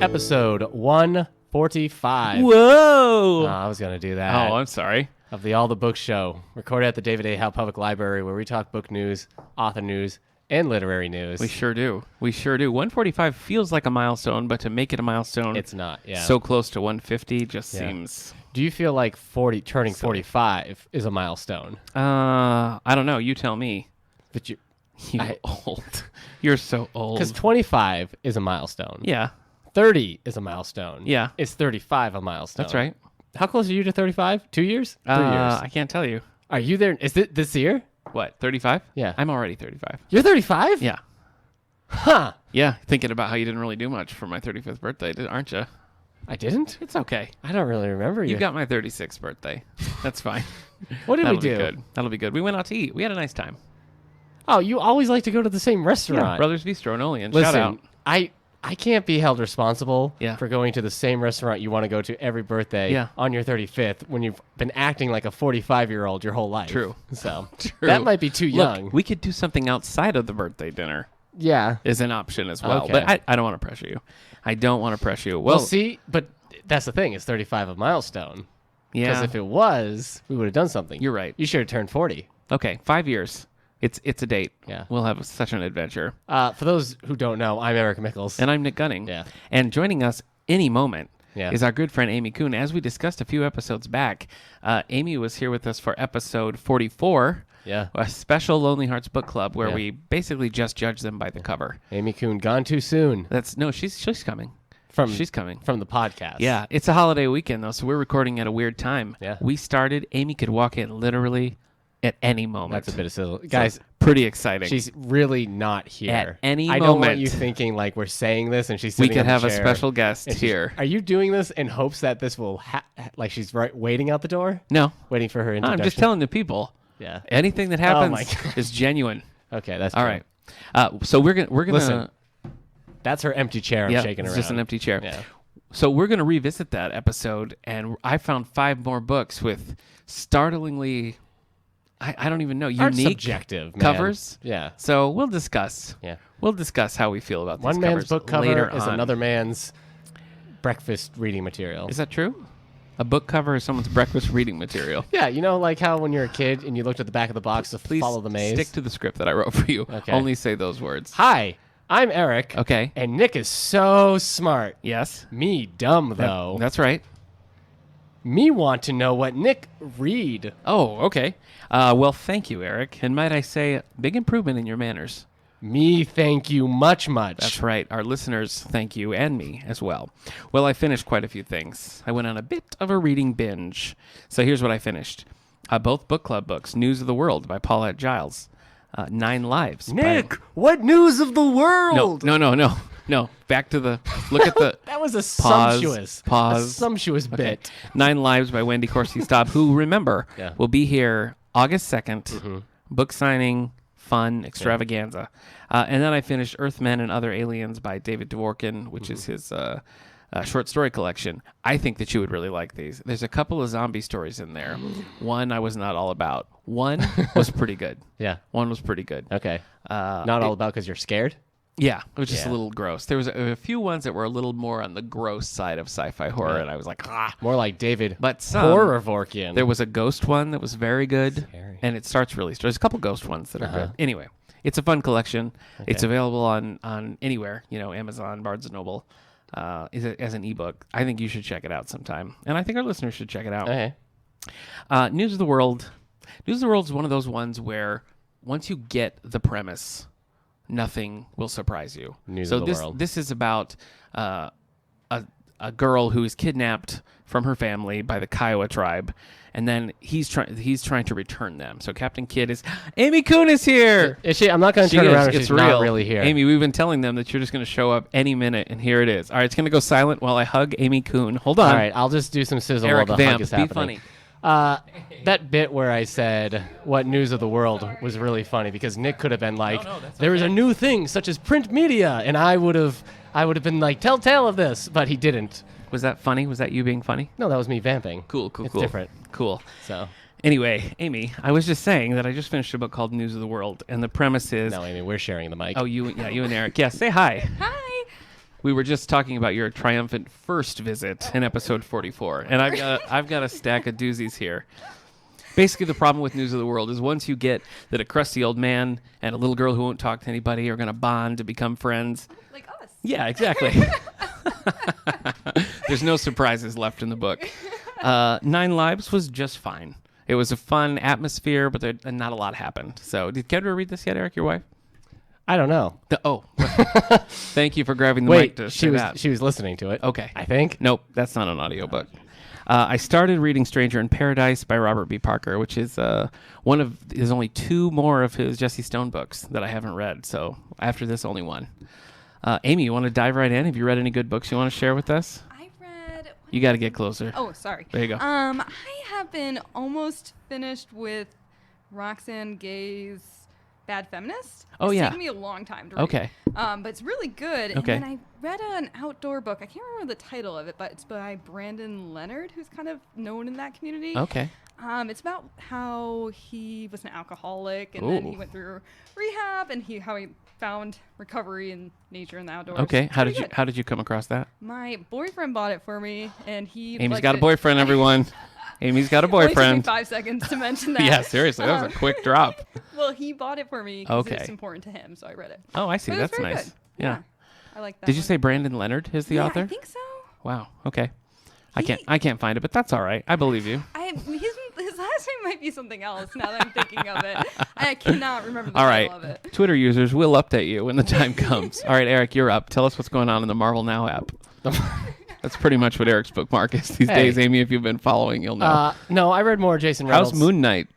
Episode 145. Whoa! I was going to do that. Oh, I'm sorry. Of the All the Books Show, recorded at the David A. Howe Public Library, where we talk book news, author news, and literary news. We sure do. 145 feels like a milestone, but to make it a milestone, It's not, yeah. so close to 150 just seems... Do you feel like turning 45 is a milestone? I don't know. You tell me. But you old. You're so old. Because 25 is a milestone. Yeah. 30 is a milestone. Yeah. Is 35 a milestone? That's right. How close are you to 35? 2 years? 3 years? I can't tell you. Are you there? Is it this year? What, 35? Yeah. I'm already 35. You're 35? Yeah. Huh. Yeah, thinking about how you didn't really do much for my 35th birthday, aren't you? I didn't? It's okay. I don't really remember you. You got my 36th birthday. That's fine. What did we do? Be good. That'll be good. We went out to eat. We had a nice time. Oh, you always like to go to the same restaurant. Yeah, Brothers Bistro in Olean. Listen, Shout out. I can't be held responsible Yeah. for going to the same restaurant you want to go to every birthday on your 35th when you've been acting like a 45-year-old your whole life. True. So True. that might be too young. Look, we could do something outside of the birthday dinner. Yeah. Is an option as well. Okay. But I don't want to pressure you. I don't want to pressure you. Well, see, but that's the thing. Is 35 a milestone? Yeah. Because if it was, we would have done something. You're right. You should have turned 40. Okay, 5 years. It's a date. Yeah. We'll have such an adventure. For those who don't know, I'm Eric Mickles. And I'm Nick Gunning. Yeah. And joining us any moment Yeah. is our good friend Amy Kuhn. As we discussed a few episodes back, Amy was here with us for episode 44. Yeah. A special Lonely Hearts book club where Yeah. we basically just judge them by the cover. Amy Kuhn, gone too soon. She's coming. She's coming. From the podcast. Yeah, it's a holiday weekend though, so we're recording at a weird time. Yeah. We started. Amy could walk in literally at any moment. That's a bit of silly. Guys, pretty exciting. she's really not here. At any I don't want moment. you thinking like we're saying this and she's We sitting could in the have a chair special guest and she's- here. Are you doing this in hopes that this will like she's waiting out the door? No, Waiting for her introduction? I'm just telling the people. Yeah. Anything that Oh my happens God. is genuine. Okay, that's All true. right. So we're gonna Listen, that's her empty chair I'm yeah, shaking it's around. just an empty chair. Yeah. So we're gonna revisit that episode, and I found 5 more books with startlingly, I don't even know, Aren't unique subjective, man. covers. Yeah. So we'll discuss. Yeah. We'll discuss how we feel about these One covers man's book cover later is on. another man's breakfast reading material. Is that true? A book cover is someone's breakfast reading material. Yeah, you know, like how when you're a kid and you looked at the back of the box to Please follow the maze. stick to the script that I wrote for you. Okay. Only say those words. Hi, I'm Eric. Okay. And Nick is so smart. Yes. Me dumb though. That's right. Me want to know what Nick read. Oh, okay. Well, thank you, Eric. And might I say, big improvement in your manners. Me thank you much. That's right. Our listeners thank you and me as well. Well, I finished quite a few things. I went on a bit of a reading binge. So here's what I finished. Both book club books, News of the World by Paulette Giles. 9 Lives. Nick, what news of the world? No. Back to the, look at the. That was a Pause. sumptuous bit. 9 Lives by Wendy Corsi Staub, who, remember, Yeah. will be here August 2nd. Book signing, fun, extravaganza. And then I finished Earthmen and Other Aliens by David Dworkin, which is his short story collection. I think that you would really like these. There's a couple of zombie stories in there. One I was not all about. One was pretty good. Yeah. One was pretty good. Okay. Not all about because you're scared? Yeah, it was just Yeah. a little gross. There was a few ones that were a little more on the gross side of sci-fi horror, and I was like, ah. More like David But some, Horrorvorkian. there was a ghost one that was very good, Scary. and it starts really. There's a couple ghost ones that are good. Anyway, it's a fun collection. It's available on anywhere, Amazon, Barnes and Noble, as an ebook. I think you should check it out sometime, and I think our listeners should check it out. Okay. News of the World. News of the World is one of those ones where once you get the premise, nothing will surprise you. News of the World. This is about a girl who is kidnapped from her family by the Kiowa tribe, and then he's trying to return them. So Captain Kidd is Amy Kuhn is here. Is she? I'm not going to She turn is. around if It's she's real. not really here. Amy, we've been telling them that you're just going to show up any minute, and here it is. All right, it's going to go silent while I hug Amy Kuhn. Hold on. All right, I'll just do some sizzle Eric, while the hug vamp. is Be happening. funny. That bit where I said what news of the world was really funny because Nick could have been like, "There is a new thing such as print media," and I would have been like, "Tell of this," but he didn't. Was that funny? Was that you being funny? No, that was me vamping. Cool. It's different. Cool. So Anyway, Amy, I was just saying that I just finished a book called News of the World, and the premise is... no, Amy, we're sharing the mic. Oh, you and Eric. Yeah, say hi. Hi. We were just talking about your triumphant first visit in episode 44, and I've got a stack of doozies here. Basically, the problem with News of the World is once you get that a crusty old man and a little girl who won't talk to anybody are going to bond to become friends. Like us. Yeah, exactly. There's no surprises left in the book. 9 Lives was just fine. It was a fun atmosphere, but not a lot happened. So, did Kendra read this yet, Eric, your wife? I don't know. Thank you for grabbing the mic to say that. She was listening to it. Okay. I think. Nope, that's not an audiobook. I started reading Stranger in Paradise by Robert B. Parker, which is there's only 2 more of his Jesse Stone books that I haven't read. So after this, only 1. Amy, you want to dive right in? Have you read any good books you want to share with us? I read... You got to get closer. Oh, sorry. There you go. I have been almost finished with Roxane Gay's Bad Feminist. Oh, It's yeah. taken me a long time to read. Okay. But it's really good. Okay. And then I read an outdoor book. I can't remember the title of it, but it's by Brandon Leonard, who's kind of known in that community. Okay. It's about how he was an alcoholic and then he went through rehab and how he found recovery in nature and the outdoors. Okay. It's How pretty did good. you come across that? My boyfriend bought it for me, and he. Amy's liked got a it. boyfriend, everyone. Amy's got a Only took me boyfriend. 5 seconds to mention that. Yeah, seriously, that was a quick drop. Well, he bought it for me because Okay. it's important to him, so I read it. Oh, I see. But it was That's very nice. good. Yeah. I like that. Did you one. say Brandon Leonard is the Yeah, author? I think so. Wow. Okay. I can't find it, but that's all right. I believe you. His last name might be something else. Now that I'm thinking of it, I cannot remember the All title right. of it. Twitter users, we'll update you when the time comes. All right, Eric, you're up. Tell us what's going on in the Marvel Now app. That's pretty much what Eric's bookmark is these days. Amy, if you've been following, you'll know. No, I read more Jason Reynolds. How's Moon Knight?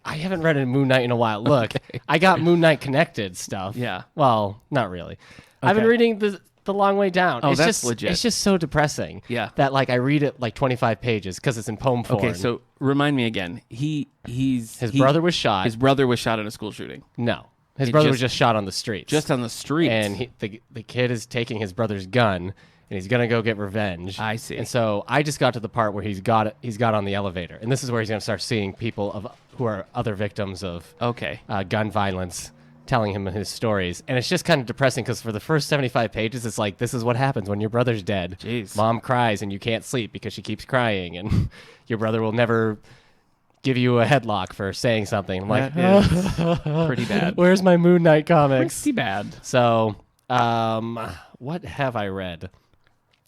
I haven't read a Moon Knight in a while. Look, I got Moon Knight connected stuff. Yeah. Well, not really. I've been Okay. reading the Long Way Down. Oh, it's that's just, legit. It's just so depressing. Yeah. That like I read it like 25 pages because it's in poem form. Okay, so remind me again. His brother was shot. His brother was shot in a school shooting. No, his It brother just- was just shot on the streets. Just on the streets. And the kid is taking his brother's gun, and he's gonna go get revenge. I see. And so I just got to the part where he's got on the elevator, and this is where he's gonna start seeing people who are other victims of Okay. gun violence, telling him his stories. And it's just kind of depressing because for the first 75 pages, it's like, this is what happens when your brother's dead. Jeez. Mom cries and you can't sleep because she keeps crying, and your brother will never give you a headlock for saying something. I'm like, That is pretty bad. where's my Moon Knight comics? Pretty bad. So, what have I read?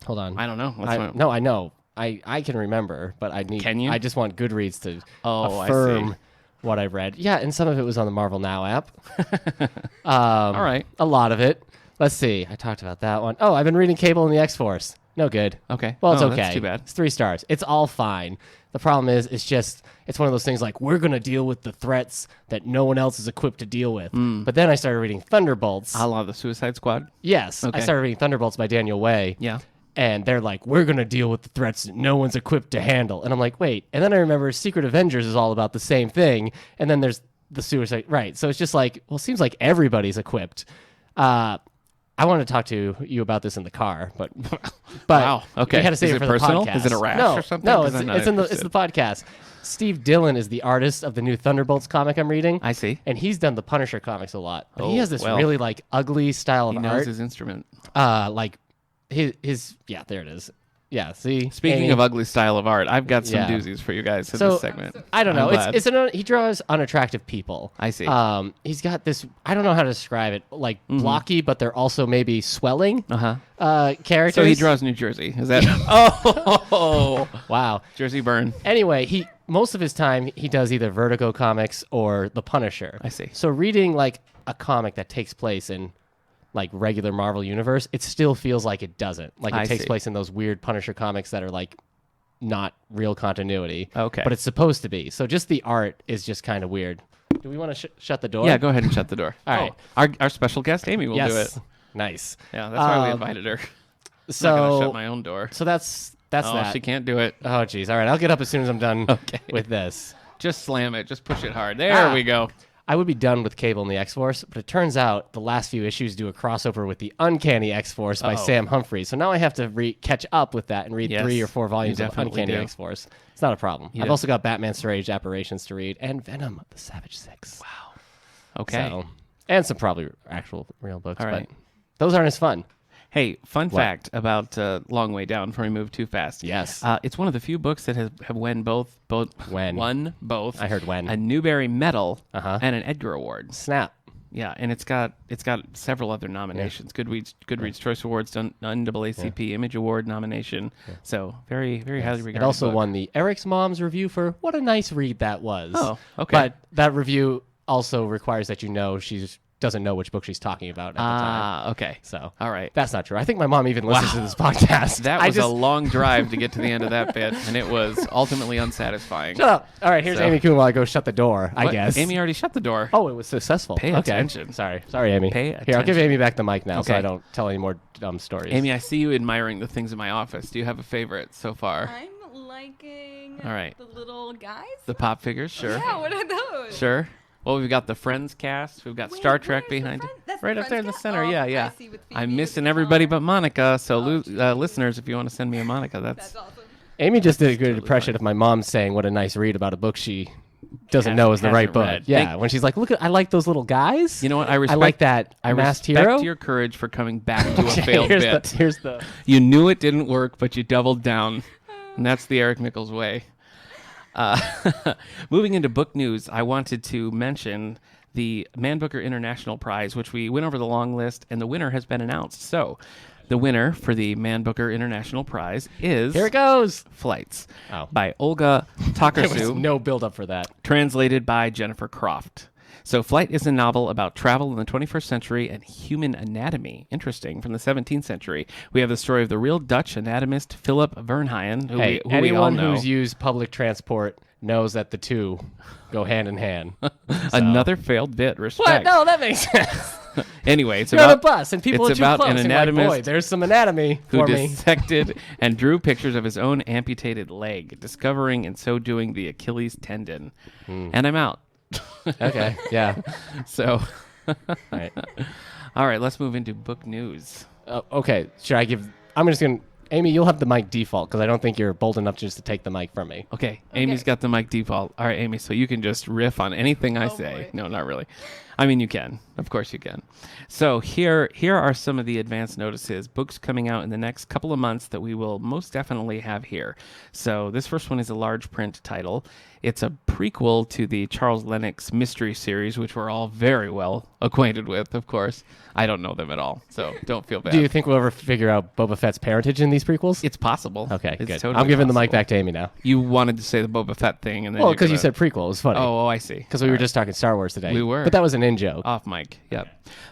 Hold on. I don't know. No, I know. I can remember, but I need. Can you? I just want Goodreads to Oh, I affirm see. what I've read. Yeah, and some of it was on the Marvel Now app. All right. A lot of it. Let's see. I talked about that one. Oh, I've been reading Cable and the X-Force. No good. Okay. Well, it's Oh, okay. that's too bad. It's 3 stars. It's all fine. The problem is, it's one of those things like, we're going to deal with the threats that no one else is equipped to deal with. But then I started reading Thunderbolts. A la the Suicide Squad? Yes. Okay. I started reading Thunderbolts by Danielle Way. Yeah. And they're like, we're going to deal with the threats that no one's equipped to handle. And I'm like, wait. And then I remember Secret Avengers is all about the same thing. And then there's the Suicide. Right. So it's just like, well, it seems like everybody's equipped. I wanted to talk to you about this in the car, but Wow. Okay. we had to save Is it it for the personal? podcast. Is it a rash no, or something? No, 'Cause I'm not it's the podcast. Steve Dillon is the artist of the new Thunderbolts comic I'm reading. I see. And he's done the Punisher comics a lot. But he Oh, has this well. really like ugly style He of knows art. his instrument. Like his yeah, there it is. Yeah, see. Speaking Amy? of ugly style of art, I've got some Yeah. doozies for you guys in So, this segment. I don't know. I'm glad. He draws unattractive people. I see. He's got this. I don't know how to describe it. Like blocky, but they're also maybe swelling. Characters. So he draws New Jersey. Is that? Oh, Wow. Jersey burn. Anyway, most of his time he does either Vertigo comics or The Punisher. I see. So reading like a comic that takes place in like regular Marvel universe, it still feels like it doesn't. Like it I takes see. place in those weird Punisher comics that are like not real continuity. Okay. But it's supposed to be. So just the art is just kind of weird. Do we want to shut the door? Yeah, go ahead and shut the door. All right. Our special guest, Amy, will Yes. do it. Nice. Yeah, that's why we invited her. So I'm not going to shut my own door. So that's Oh, that. she can't do it. Oh, geez. All right. I'll get up as soon as I'm done with this. Just slam it. Just push it hard. There we go. I would be done with Cable and the X-Force, but it turns out the last few issues do a crossover with the Uncanny X-Force by Sam Humphries. So now I have to catch up with that and read Yes, 3 or 4 volumes you of definitely Uncanny do. X-Force. It's not a problem. I've do. also got Batman Strange Apparitions to read and Venom, the Savage Six. Okay. So, and some probably actual real books, All right. but those aren't as fun. Hey, fun fact about Long Way Down before we move too fast. Yes. It's one of the few books that have won won both. I heard when. A Newbery Medal Uh-huh. and an Edgar Award. Snap. Yeah, and it's got several other nominations. Goodreads Choice Awards, NAACP Image Award nomination. So very highly regarded. It also book. won the Eric's Mom's review for what a nice read that was. Oh, okay. But that review also requires that she doesn't know which book she's talking about at the time. Okay. So All right. that's not true. I think my mom even listens to this podcast. That was a long drive to get to the end of that bit, and it was ultimately unsatisfying. Shut up. All right, here's Amy Kuhn while I go shut the door, I What? guess. Amy already shut the door. Oh, it was successful. Pay okay. attention. Sorry, Amy. Pay Here, I'll give attention. Amy back the mic now so Okay. I don't tell any more dumb stories. Amy, I see you admiring the things in my office. Do you have a favorite so far? I'm liking All right. the little guys. The pop figures, sure. Yeah, what are those? Sure. Well, we've got the Friends cast. We've got Wait, Star Trek where's the behind it. Friends- that's Right the up there in the Friends center. cast? Yeah, Oh, yeah. I see, with Phoebe I'm and missing Tom. everybody but Monica. So, Oh, listeners, if you want to send me a Monica, That's awesome. Amy just did a good totally impression fine. of my mom saying what a nice read about a book she doesn't know is the Hasn't right book. read. Yeah, when she's like, look, I like those little guys. You know what? I respect. like that I masked respect hero. your courage for coming back to a failed here's bit. here's the. You knew it didn't work, but you doubled down, and that's the Eric Mickles way. Moving into book news, I wanted to mention the Man Booker International Prize, which we went over the long list, and the winner has been announced. So, the winner for the Man Booker International Prize is Here it goes. Flights Oh. by Olga There was Takarsu, no build up for that. translated by Jennifer Croft. So, Flight is a novel about travel in the 21st century and human anatomy. Interesting, from the 17th century. We have the story of the real Dutch anatomist Philip Verheyen, who we all anyone know. who's used public transport knows that the two go hand in hand. Another failed bit. What? Respect. No, that makes sense. Anyway, it's You're on a about bus and people are it's too about close. an and you're like, anatomist boy, there's some anatomy who for me. dissected and drew pictures of his own amputated leg, discovering in so doing the Achilles tendon. And I'm out. Okay, yeah. So, All right. all right, let's move into book news. Okay, should I give... I'm just going to... Amy, you'll have the mic default because I don't think you're bold enough just to take the mic from me. Okay, Amy's got the mic default. All right, Amy, so you can just riff on anything I say. boy. No, not really. I mean, you can. Of course you can. So here are some of the advance notices, books coming out in the next couple of months that we will most definitely have here. So this first one is a large print title. It's a prequel to the Charles Lennox mystery series, which we're all very well acquainted with, of course. I don't know them at all, so don't feel bad. Do you think we'll ever figure out Boba Fett's parentage in these prequels? It's possible. Okay, It's good. totally I'm giving the mic possible. back to Amy now. You wanted to say the Boba Fett thing, and then Well, you're because you gonna- said prequel. It was funny. Oh, I see. Because we were just talking Star Wars today. We were. But that was an in-joke. Off mic. Yep.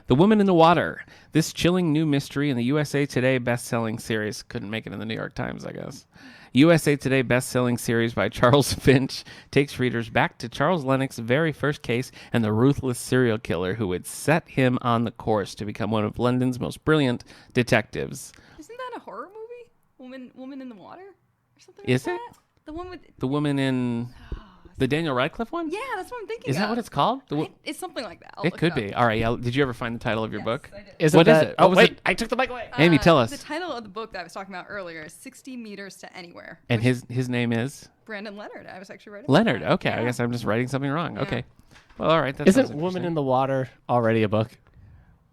The Woman in the Water. This chilling new mystery in the USA Today best-selling series. Couldn't make it in the New York Times, I guess. USA Today best-selling series by Charles Finch takes readers back to Charles Lennox's very first case and the ruthless serial killer who would set him on the course to become one of London's most brilliant detectives. Isn't that a horror movie? Woman in the Water? Or something Is like it? that? The one with... The woman in the Daniel Radcliffe one? Yeah, that's what I'm thinking Is that of. what it's called? It's something like that. I'll It look could up. be. All right. Yeah. Did you ever find the title of your book? I did. Isn't What is that... it? Oh, What was wait. it? I took the mic away. Amy, tell us. The title of the book that I was talking about earlier is 60 Meters to Anywhere. And which- his name is Brandon Leonard. I was actually writing Leonard. that. Okay. I Yeah. guess I'm just writing something wrong. Yeah. Okay. Well, all right. That Isn't sounds Woman interesting. in the Water already a book?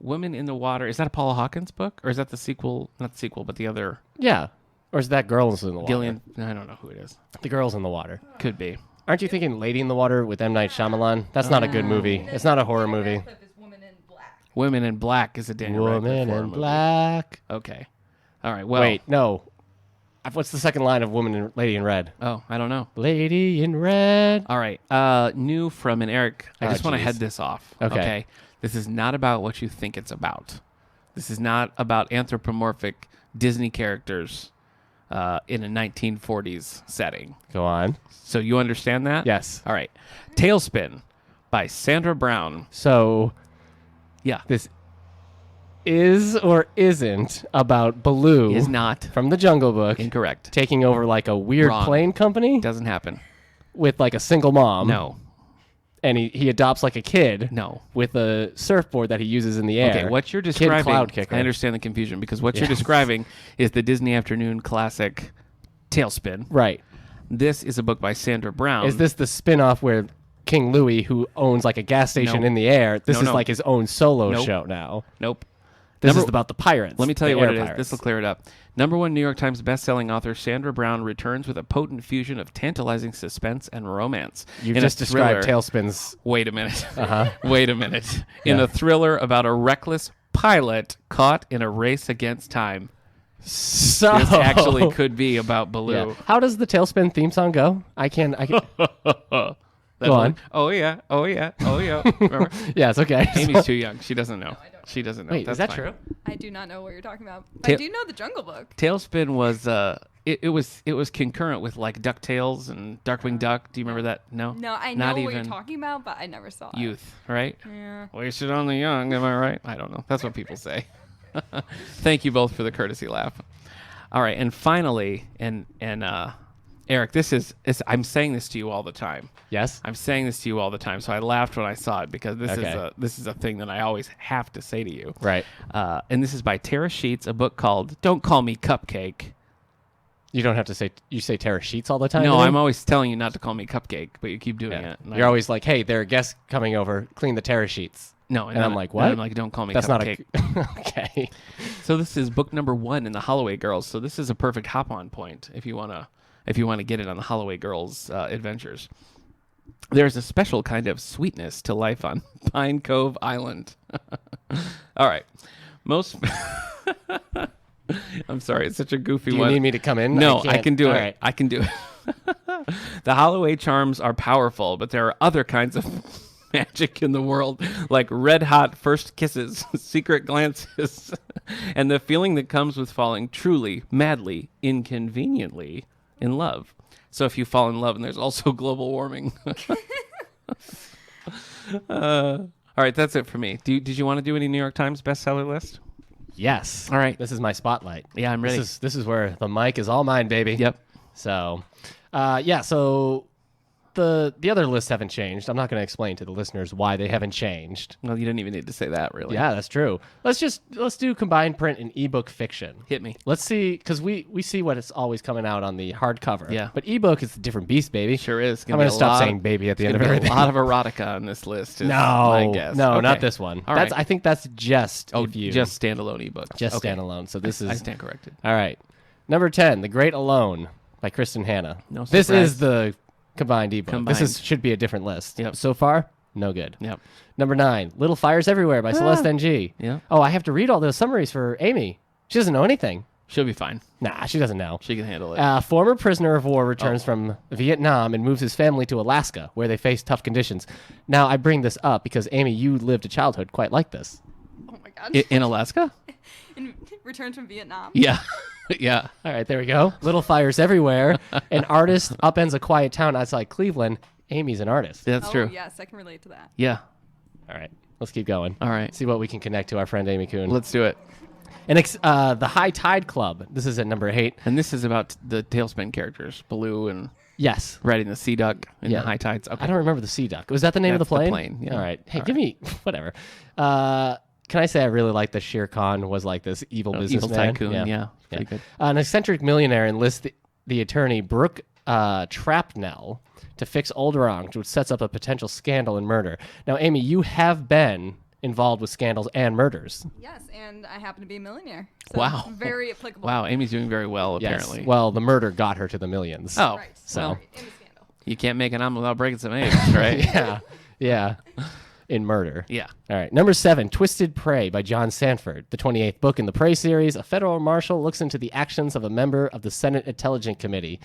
Woman in the Water. Is that a Paula Hawkins book? Or is that the sequel? Not the sequel, but the other Yeah. Or is that Girls in the Water? Gillian? I don't know who it is. The Girls in the Water. Could be. Aren't you thinking Lady in the Water with M. Night Shyamalan? That's not a good movie. It's not a horror movie. Radcliffe is Woman in Black. Women in Black is a Daniel Radcliffe Woman horror in movie. Black. Okay. All right. Well. Wait, no. What's the second line of Woman in Lady in Red? Oh, I don't know. Lady in Red. All right. New from an Eric. I just want to jeez. head this off. Okay. This is not about what you think it's about. This is not about anthropomorphic Disney characters in a 1940s setting. Go on. So you understand that? Yes. All right. Tailspin by Sandra Brown. So Yeah. this is or isn't about Baloo Is not from the Jungle Book incorrect. taking over like a weird Wrong. plane company Doesn't happen. with like a single mom. No. And he adopts like a kid No. with a surfboard that he uses in the air. Okay, what you're Kid describing, Cloud Kicker. I understand the confusion because what you're Yes. describing is the Disney afternoon classic Tailspin. Right. This is a book by Sandra Brown. Is this the spin-off where King Louis, who owns like a gas station No. in the air, this No, is no. like his own solo Nope. show now? Nope. This is about the pirates. Let me tell the you what air it is. pirates. This will clear it up. Number 1 New York Times bestselling author Sandra Brown returns with a potent fusion of tantalizing suspense and romance. You've in a just described thriller- Tailspin's. Wait a minute. Uh-huh. Wait a minute. In Yeah. a thriller about a reckless pilot caught in a race against time. So This actually could be about Baloo. Yeah. How does the Tailspin theme song go? I can. Go on. Oh yeah. Oh yeah. Oh yeah. Remember? Yeah, it's okay. Amy's too young. She doesn't know. She doesn't know. Wait, That's is that fine. true? I do not know what you're talking about. Ta- I do know the Jungle Book. Tailspin was it was concurrent with like DuckTales and Darkwing Duck. Do you remember that? No. No, I Not know what you're even talking about, but I never saw it. Youth, right? Yeah. Wasted on the young. Am I right? I don't know. That's what people say. Thank you both for the courtesy laugh. All right, and finally, and Eric, this is I'm saying this to you all the time. Yes. I'm saying this to you all the time. So I laughed when I saw it because Okay. this is a thing that I always have to say to you. Right. And this is by Tara Sheets, a book called "Don't Call Me Cupcake." You don't have to say. You say Tara Sheets all the time. No, to me? I'm always telling you not to call me Cupcake, but you keep doing Yeah. it. And You're always like, "Hey, there are guests coming over. Clean the Tara Sheets." no, and I'm like, and "What?" I'm like, "Don't call me That's Cupcake." not a. Okay. So this is book number 1 in the Holloway Girls. So this is a perfect hop-on point if you wanna get it on the Holloway Girls adventures. There's a special kind of sweetness to life on Pine Cove Island. All right, most. I'm sorry, it's such a goofy Do you one. need me to come in? No, I can't- can do all it. right. I can do it. The Holloway charms are powerful, but there are other kinds of magic in the world, like red-hot first kisses, secret glances, and the feeling that comes with falling truly, madly, inconveniently in love. So if you fall in love, and there's also global warming. All right, that's it for me. Did you want to do any New York Times bestseller list? Yes. All right. This is my spotlight. Yeah, I'm ready. This is where the mic is all mine, baby. Yep. So, so the other lists haven't changed. I'm not going to explain to the listeners why they haven't changed. Well, you didn't even need to say that, really. Yeah, that's true. Let's do combined print and ebook fiction. Hit me. Let's see, because we see what is always coming out on the hardcover. Yeah. But ebook is a different beast, baby. Sure is. I'm going to stop saying baby at the end of everything. A lot of erotica on this list. Is No, my guess. no, Okay. not this one. All That's right. I think that's just Just standalone ebook. just Okay. standalone. So this is I stand corrected. all right. Number 10, The Great Alone by Kristen Hanna. No This surprise. is the combined ebook. Combined. Should be a different list. Yep. So far, no good. Yep. Number 9, Little Fires Everywhere by Celeste NG. Yeah. Oh, I have to read all those summaries for Amy. She doesn't know anything. She'll be fine. Nah, she doesn't know. She can handle it. Former prisoner of war returns Oh. from Vietnam and moves his family to Alaska, where they face tough conditions. Now, I bring this up because, Amy, you lived a childhood quite like this. Oh my god. In Alaska? In Return from Vietnam. Yeah. Yeah. All right, there we go. Little Fires Everywhere. An artist upends a quiet town outside Cleveland. Amy's an artist. That's Oh, true. yes, I can relate to that. Yeah. All right, let's keep going. All right. See what we can connect to our friend Amy Kuhn. Let's do it. And the High Tide Club. This is at number 8. And this is about the Tailspin characters, Baloo and Yes. riding the sea duck in Yeah. the high tides. Okay. I don't remember the Sea Duck. Was that the name of That's the the plane? plane, yeah. All right. Hey, All give me whatever. Can I say I really like that Shere Khan was like this evil Evil businessman? tycoon. Yeah. Pretty good. An eccentric millionaire enlists the attorney Brooke Trapnell to fix old wrongs, which sets up a potential scandal and murder. Now, Amy, you have been involved with scandals and murders. Yes, and I happen to be a millionaire. So Wow. Very applicable. Wow. Amy's doing very well, Yes. apparently. Well, the murder got her to the millions. Oh. Right. So- Well, in the scandal. You can't make an omelet without breaking some eggs, right? yeah. Yeah. In murder. Yeah. All right. Number 7, Twisted Prey by John Sanford. The 28th book in the Prey series. A federal marshal looks into the actions of a member of the Senate Intelligence Committee.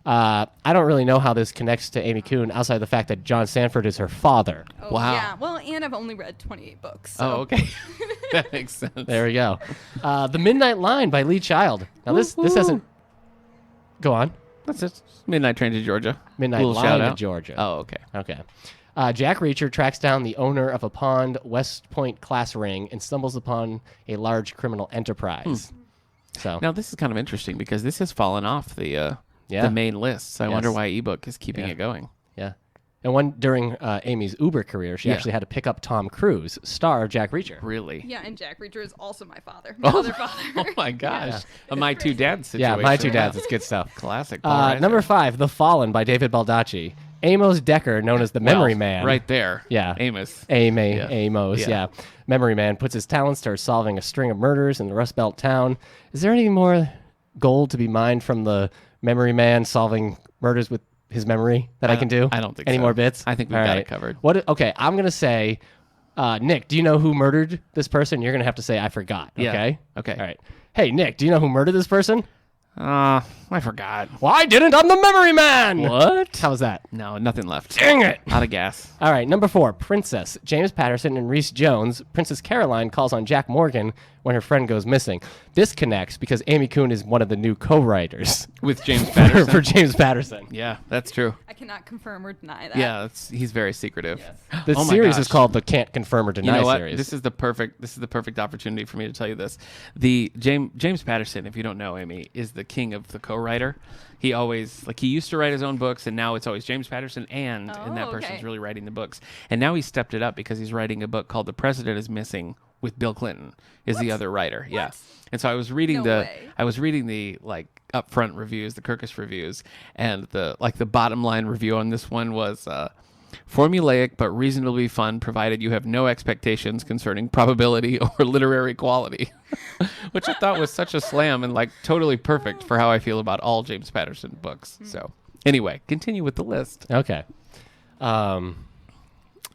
I don't really know how this connects to Amy Kuhn outside the fact that John Sanford is her father. Oh, Wow. Yeah. Well, and I've only read 28 books. So. Oh, okay. That makes sense. There we go. The Midnight Line by Lee Child. Now, this hasn't... Go on. That's it. Midnight Train to Georgia. Midnight Little Line shout to out. Georgia. Oh, okay. Okay. Jack Reacher tracks down the owner of a pawned West Point class ring and stumbles upon a large criminal enterprise. So, Now, this is kind of interesting because this has fallen off the Yeah. main list. So I Yes. wonder why ebook is keeping Yeah. it going. yeah. And during Amy's Uber career, she Yeah. actually had to pick up Tom Cruise, star of Jack Reacher. Really? Yeah, and Jack Reacher is also my father. My other father. Oh my gosh. Yeah. A My Two Dads situation. Yeah, My Two Dads. It's good stuff. Classic. Paul Reiser. Number 5, The Fallen by David Baldacci. Amos Decker, known as the Memory Man. Right there. Yeah. Amos. Amos, yeah. Memory Man puts his talents towards solving a string of murders in the Rust Belt town. Is there any more gold to be mined from the Memory Man solving murders with his memory that I can do? I don't think any so. more bits? I think we've got it covered. Okay, I'm going to say, Nick, do you know who murdered this person? You're going to have to say, I forgot. Okay? Yeah. Okay. All right. Hey, Nick, do you know who murdered this person? I forgot. Well, I didn't. I'm the Memory Man. What? How was that? No, nothing left. Dang it. Out of gas. All right, number 4, Princess. James Patterson and Rhys Jones. Princess Caroline calls on Jack Morgan when her friend goes missing. This connects because Amy Kuhn is one of the new co-writers With James Patterson. for James Patterson. Yeah, that's true. I cannot confirm or deny that. Yeah, he's very secretive. The Oh my series is gosh. called the Can't Confirm or You Deny know what? series. This is the perfect opportunity for me to tell you this. The James Patterson, if you don't know, Amy, is the king of the co-writer. He always he used to write his own books, and now it's always James Patterson and that person's really writing the books. And now he's stepped it up because he's writing a book called The President is Missing with Bill Clinton is the other writer. Yeah. And so I was reading the upfront reviews, the Kirkus reviews, and the bottom line review on this one was formulaic but reasonably fun, provided you have no expectations concerning probability or literary quality, which I thought was such a slam and totally perfect for how I feel about all James Patterson books. So anyway, continue with the list. Okay.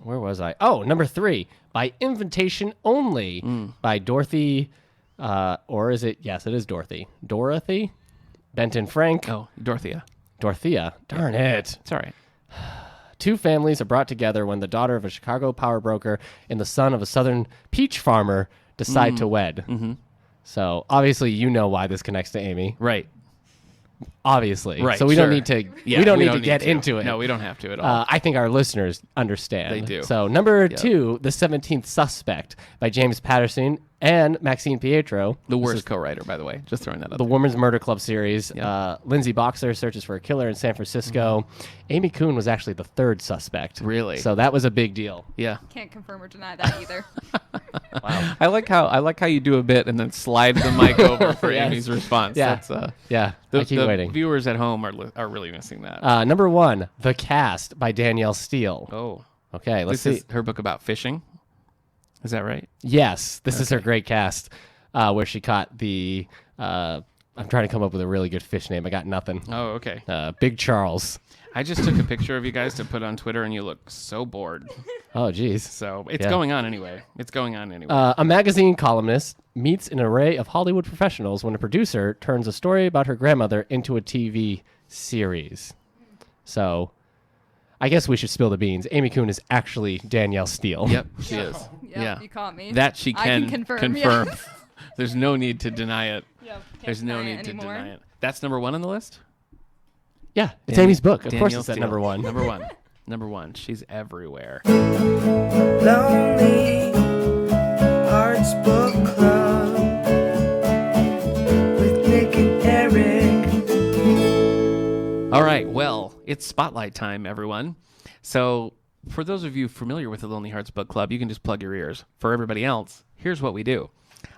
Where was I? Oh, number 3, By Invitation Only by Dorothy, or is it? Yes, it is Dorothy. Dorothy Benton Frank. Oh, Dorothea. Dorothea. Darn it. It's all right. 2 families are brought together when the daughter of a Chicago power broker and the son of a southern peach farmer decide to wed. Mm-hmm. So obviously, you know why this connects to Amy. Right. Obviously. Right. So we don't need to. Yeah, we don't need to get into it. No, we don't have to at all. I think our listeners understand. They do. So number 2, The 17th Suspect by James Patterson and Maxine Pietro. The worst co-writer, by the way. Just throwing that out The there. Women's Murder Club series. Yeah. Lindsay Boxer searches for a killer in San Francisco. Amy Kuhn was actually the 3rd suspect. Really? So that was a big deal. Yeah. Can't confirm or deny that either. Wow. I like how you do a bit and then slide the mic over for Yes. Amy's response. Yeah. That's, Yeah. I keep the waiting. viewers at home are really missing that. Number 1, The Cast by Danielle Steele. Oh. Okay, let's This see. is her book about fishing. Is that right? Yes, this is her great cast where she caught the. I'm trying to come up with a really good fish name. I got nothing. Oh, okay. Big Charles. I just took a picture of you guys to put on Twitter, and you look so bored. Oh, geez. So it's Yeah. going on anyway. A magazine columnist meets an array of Hollywood professionals when a producer turns a story about her grandmother into a TV series. So, I guess we should spill the beans. Amy Kuhn is actually Danielle Steele. Yep, she is. Yep, Yeah. you caught me. That she I can confirm. Yeah. There's no need to deny it. Yep, can't There's no deny it need to anymore. deny it. That's number 1 on the list? Yeah, it's Amy's book. Of course Danielle it's at Steele. number 1. Number 1. Number 1. She's everywhere. Lonely Hearts Book Club with Nick and Eric. All right, well, it's spotlight time, everyone. So, for those of you familiar with the Lonely Hearts Book Club, you can just plug your ears. For everybody else, here's what we do.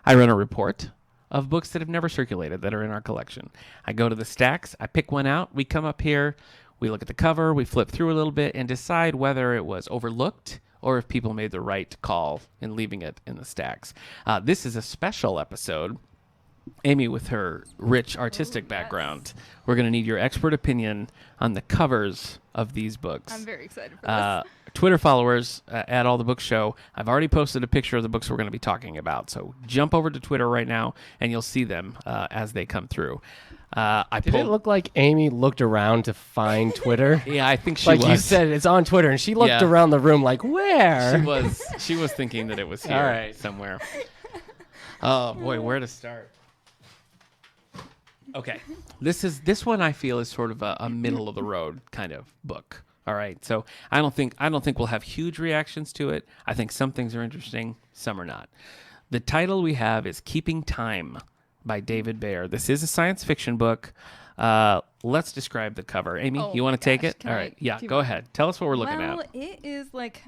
I run a report of books that have never circulated that are in our collection. I go to the stacks, I pick one out, we come up here, we look at the cover, we flip through a little bit and decide whether it was overlooked or if people made the right call in leaving it in the stacks. This is a special episode. Amy, with her rich artistic background, we're going to need your expert opinion on the covers of these books. I'm very excited for this. Twitter followers at All the Books Show, I've already posted a picture of the books we're going to be talking about. So jump over to Twitter right now, and you'll see them as they come through. Did it look like Amy looked around to find Twitter? Yeah, I think she Like was. you said, it's on Twitter, and she looked Yeah. around the room like, where? She was thinking that it was here All right. somewhere. Oh boy, where to start? Okay, this one I feel is sort of a middle of the road kind of book. All right, so I don't think we'll have huge reactions to it. I think some things are interesting, some are not. The title we have is Keeping Time by David Bayer. This is a science fiction book. Let's describe the cover. Amy, Oh you want my to take gosh, it? can All I right, yeah, do go it? ahead. Tell us what we're looking Well, at. it is like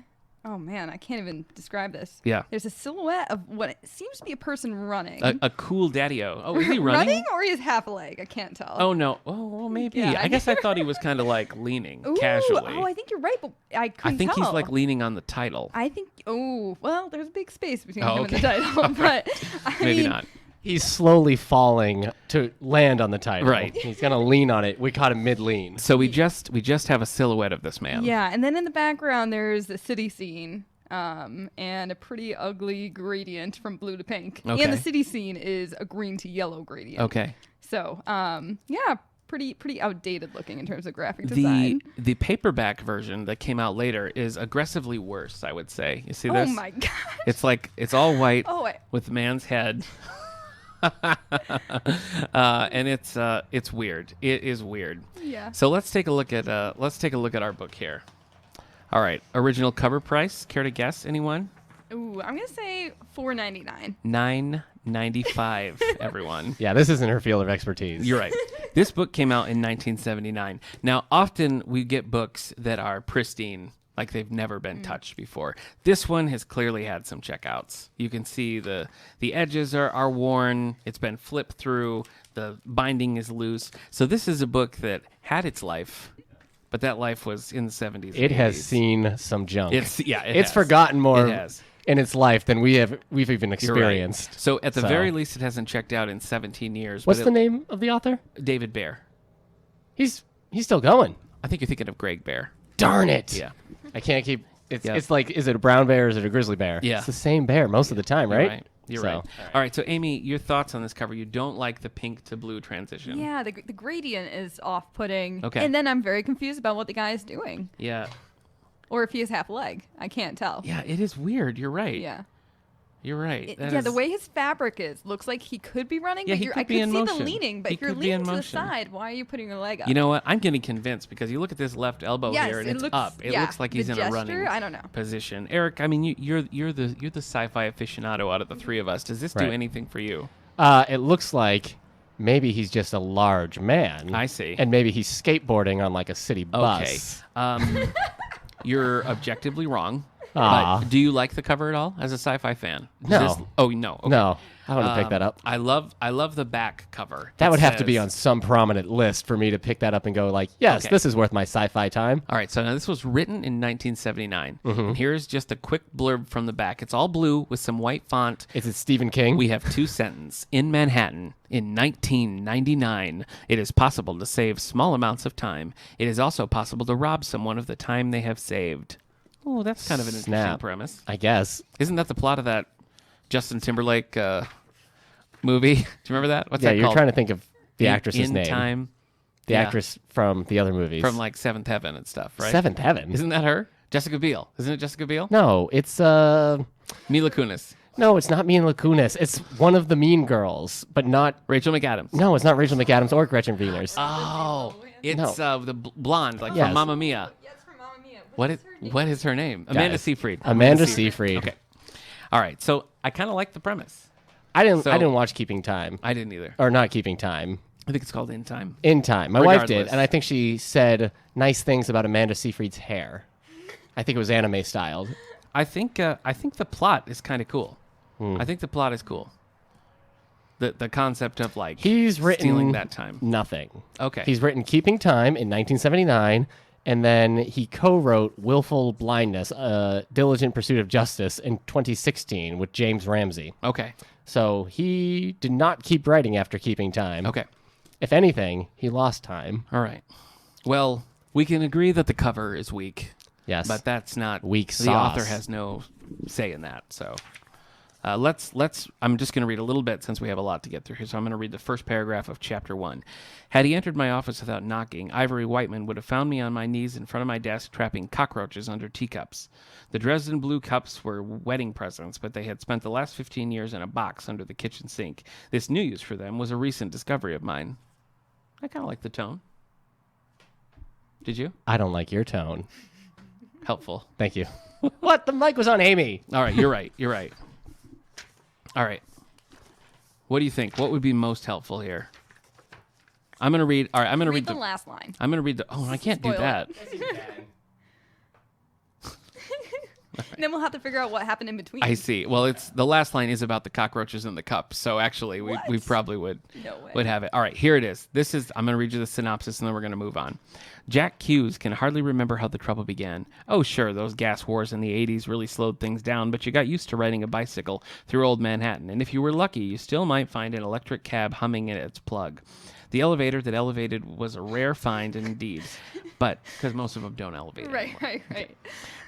Oh man, I can't even describe this. Yeah. There's a silhouette of what seems to be a person running. A cool daddy-o. Oh, is he running? or is half a leg? I can't tell. Oh, no. Oh, well, maybe. Yeah, I guess I thought he was kind of like leaning Ooh, casually. Oh, I think you're right, but I couldn't I think tell. he's like leaning on the title. I think. Oh, well, there's a big space between Oh, him okay. and the title, but I Maybe mean, not. He's slowly falling to land on the title. Right. He's gonna lean on it. We caught him mid-lean. So we just have a silhouette of this man. Yeah, and then in the background there's the city scene, and a pretty ugly gradient from blue to pink. Okay. And the city scene is a green to yellow gradient. Okay. So, yeah, pretty outdated looking in terms of graphic design. The paperback version that came out later is aggressively worse, I would say. You see Oh this? my god. It's like it's all white Oh, wait. with the man's head. And it's weird. It is weird. Yeah. So let's take a look at our book here. All right, original cover price. Care to guess? Anyone? Ooh, I'm gonna say $4.99. $9.95. Everyone. Yeah, this isn't her field of expertise. You're right. This book came out in 1979. Now, often we get books that are pristine, like they've never been touched before. This one has clearly had some checkouts. You can see the edges are worn. It's been flipped through. The binding is loose. So this is a book that had its life, but that life was in the 70s. It and has 80s. seen some junk. It's It's forgotten more It has. in its life than we've even You're right. experienced. So at the So- very least, it hasn't checked out in 17 years. What's but the name of the author? David Bear. He's still going. I think you're thinking of Greg Bear. Darn it. Yeah. I can't keep. Yeah. It's like, is it a brown bear or is it a grizzly bear? Yeah. It's the same bear most of the time, You're right? You're So- right. All right. So, Amy, your thoughts on this cover? You don't like the pink to blue transition. Yeah, the gradient is off-putting. Okay. And then I'm very confused about what the guy is doing, Yeah. or if he has half a leg. I can't tell. Yeah. It is weird. You're right. Yeah. You're right. That Yeah, is- the way his fabric is looks like he could be running. Yeah, but he I could be could in see motion. the leaning, but He if you're could be in leaning to the motion. side, why are you putting your leg up? You know what? I'm getting convinced because you look at this left elbow Yes, here and it it's looks- up. It yeah, looks like the he's in a gesture, running I don't know. position. Eric, I mean, you're the sci-fi aficionado out of the three of us. Does this do Right. anything for you? It looks like maybe he's just a large man. I see. And maybe he's skateboarding on like a city Okay. bus. You're objectively wrong. Aw. But do you like the cover at all as a sci-fi fan? No. Oh no. Okay. No, I want to pick that up. I love the back cover. That It would have to be says- on some prominent list for me to pick that up and go like, yes, Okay. this is worth my sci-fi time. All right, so now this was written in 1979. Mm-hmm. And here's just a quick blurb from the back. It's all blue with some white font. Is it Stephen King? We have two sentences. In Manhattan, in 1999, it is possible to save small amounts of time. It is also possible to rob someone of the time they have saved. Oh, that's kind of an interesting Snap. premise. I guess. Isn't that the plot of that Justin Timberlake movie? Do you remember that? What's Yeah, that you're called? trying to think of the actress's in name. Time. The Yeah. actress from the other movies. From like Seventh Heaven and stuff, right? Seventh Heaven. Isn't that her? Jessica Biel. Isn't it Jessica Biel? No, it's Mila Kunis. no, it's not Mila Kunis. It's one of the Mean Girls, but not. Rachel McAdams. No, it's not Rachel McAdams or Gretchen Wieners. Oh, it's the blonde, like Yes. from Mamma Mia. Yes, from Mamma Mia. What is her name? Amanda Guys, Seyfried. Amanda Seyfried. Okay. All right. So I kind of like the premise. I didn't. So- I didn't watch Keeping Time, I didn't either. or not Keeping Time. I think it's called In Time. In Time. My wife did, Regardless. and I think she said nice things about Amanda Seyfried's hair. I think it was anime styled. I think the plot is kind of cool. Hmm. I think the plot is cool. The concept of like He's written stealing that time. nothing. Okay. He's written Keeping Time in 1979, and then he co-wrote Willful Blindness, Diligent Pursuit of Justice in 2016 with James Ramsey. Okay. So he did not keep writing after Keeping Time. Okay. If anything, he lost time. All right. Well, we can agree that the cover is weak. Yes. But that's not Weak The sauce. author has no say in that. So let's. I'm just going to read a little bit since we have a lot to get through here. So I'm going to read the first paragraph of chapter 1. Had he entered my office without knocking, Ivory Whiteman would have found me on my knees in front of my desk trapping cockroaches under teacups. The Dresden blue cups were wedding presents, but they had spent the last 15 years in a box under the kitchen sink. This new use for them was a recent discovery of mine. I kind of like the tone. Did you? I don't like your tone. Helpful. Thank you. What? The mic was on Amy. All right, you're right. You're right. All right. What do you think? What would be most helpful here? I'm going to read. All right, I'm going to read the last line. I'm going to read the. Oh, I can't do Spoil that. it. All Then we'll have to figure out what happened in between. I see. Well, it's the last line is about the cockroaches in the cup. So actually, we probably would have it. All right, here it is. I'm going to read you the synopsis, and then we're going to move on. Jack Hughes can hardly remember how the trouble began. Oh, sure, those gas wars in the 80s really slowed things down, but you got used to riding a bicycle through old Manhattan, and if you were lucky, you still might find an electric cab humming at its plug. The elevator that elevated was a rare find indeed, but because most of them don't elevate anymore. Right.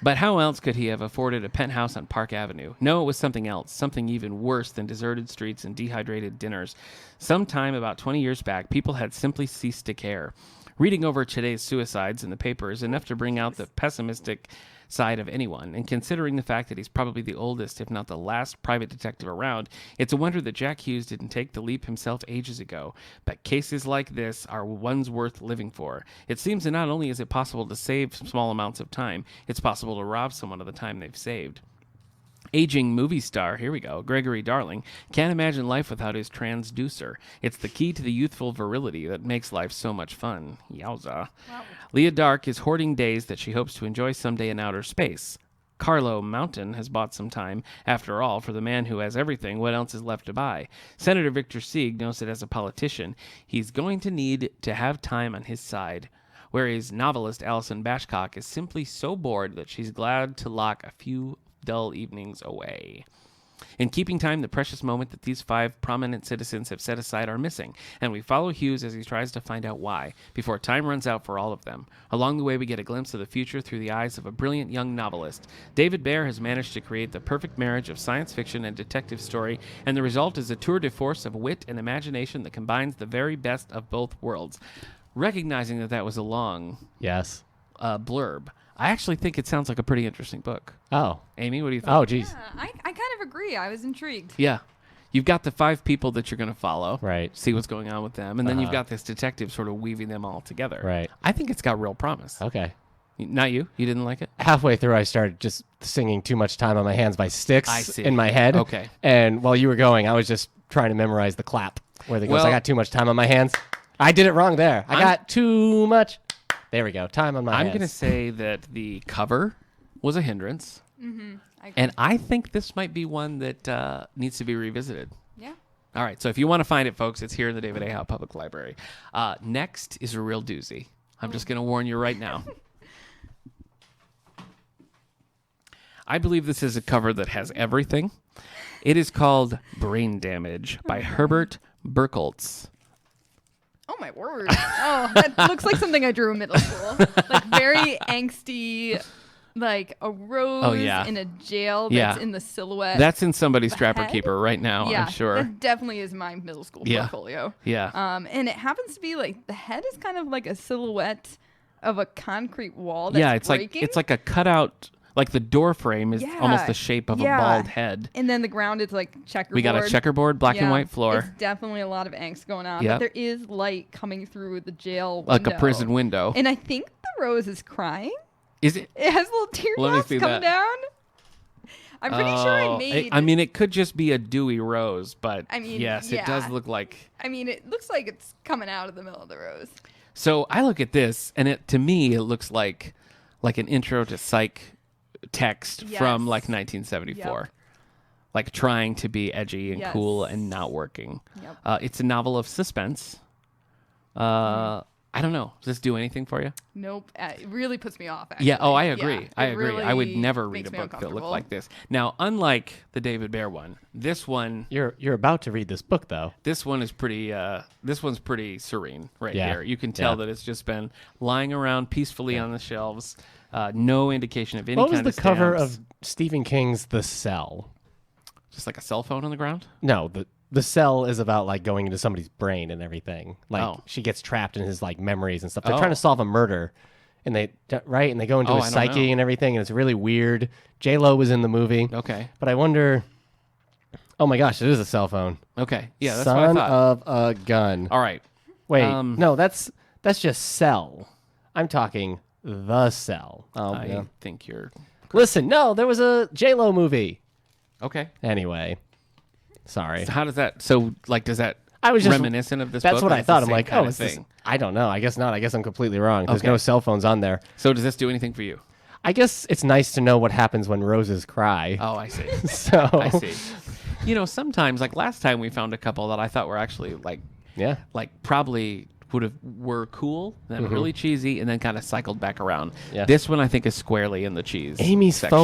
But how else could he have afforded a penthouse on Park Avenue? No, it was something else, something even worse than deserted streets and dehydrated dinners. Sometime about 20 years back, people had simply ceased to care. Reading over today's suicides in the paper is enough to bring out the pessimistic side of anyone, and considering the fact that he's probably the oldest, if not the last, private detective around, it's a wonder that Jack Hughes didn't take the leap himself ages ago. But cases like this are ones worth living for. It seems that not only is it possible to save small amounts of time, it's possible to rob someone of the time they've saved. Aging movie star, here we go, Gregory Darling, can't imagine life without his transducer. It's the key to the youthful virility that makes life so much fun. Yowza. Wow. Leah Dark is hoarding days that she hopes to enjoy someday in outer space. Carlo Mountain has bought some time. After all, for the man who has everything, what else is left to buy? Senator Victor Sieg knows that as a politician, he's going to need to have time on his side. Whereas novelist Alison Bashcock is simply so bored that she's glad to lock a few dull evenings away. In keeping time, the precious moment that these 5 prominent citizens have set aside are missing, and we follow Hughes as he tries to find out why, before time runs out for all of them. Along the way, we get a glimpse of the future through the eyes of a brilliant young novelist. David Baer has managed to create the perfect marriage of science fiction and detective story, and the result is a tour de force of wit and imagination that combines the very best of both worlds. Recognizing that was a long blurb, I actually think it sounds like a pretty interesting book. Oh. Amy, what do you think? Oh, geez. Yeah, I kind of agree. I was intrigued. Yeah. You've got the 5 people that you're going to follow. Right. See what's going on with them. And then you've got this detective sort of weaving them all together. Right. I think it's got real promise. Okay. Not you? You didn't like it? Halfway through, I started just singing Too Much Time on My Hands by Styx in my head. Okay. And while you were going, I was just trying to memorize the clap where it goes, I got too much time on my hands. I did it wrong there. I got too much. There we go. Time on my hands. I'm going to say that the cover was a hindrance. Mm-hmm. And I think this might be one that needs to be revisited. Yeah. All right. So if you want to find it, folks, it's here in the David A. Howe Public Library. Next is a real doozy. I'm just going to warn you right now. I believe this is a cover that has everything. It is called Brain Damage by Herbert Berkoltz. Oh, my word. Oh, that looks like something I drew in middle school. Like very angsty, like a rose in a jail that's in the silhouette. That's in somebody's Trapper head? Keeper right now, I'm sure. That definitely is my middle school portfolio. Yeah. And it happens to be like the head is kind of like a silhouette of a concrete wall that's breaking. It's like a cutout. Like the door frame is almost the shape of a bald head. And then the ground is like checkerboard. We got a checkerboard, black and white floor. It's definitely a lot of angst going on. Yep. But there is light coming through the jail window. Like a prison window. And I think the rose is crying. Is it? It has little teardrops coming down. I'm pretty sure I made... I mean, it could just be a dewy rose, but I mean, yes, it does look like... I mean, it looks like it's coming out of the middle of the rose. So I look at this, and to me, it looks like an intro to Psych text from like 1974, like trying to be edgy and cool and not working. It's a novel of suspense. I don't know. Does this do anything for you? Nope. It really puts me off, actually. Yeah. Oh, I agree. Yeah, I agree. really I would never read a makes me book that looked like this. Now, unlike the David Baer one, this one You're about to read this book, though. this one is pretty. This one's pretty serene right here. You can tell that it's just been lying around peacefully on the shelves. No indication of any What was kind the of cover stamps. of Stephen King's The Cell? Just like a cell phone on the ground? No, the Cell is about like going into somebody's brain and everything. Like she gets trapped in his like memories and stuff. They're trying to solve a murder, and they and they go into his psyche and everything, and it's really weird. J-Lo was in the movie. Okay. But I wonder. Oh my gosh, it is a cell phone. Okay. Yeah, that's Son what I thought. of a gun. All right. Wait, no, that's just Cell. I'm talking The Cell. I think you're... Listen, no, there was a J-Lo movie. Okay. Anyway, sorry. So how does that... So, like, does that... I was just reminiscent of this book? That's what I thought. I'm like, oh, I don't know. I guess not. I guess I'm completely wrong. There's Okay. no cell phones on there. So does this do anything for you? I guess it's nice to know what happens when roses cry. Oh, I see. So I see. You know, sometimes, like last time we found a couple that I thought were actually like probably were cool, then really cheesy, and then kind of cycled back around. Yeah. This one I think is squarely in the cheese. Amy's section.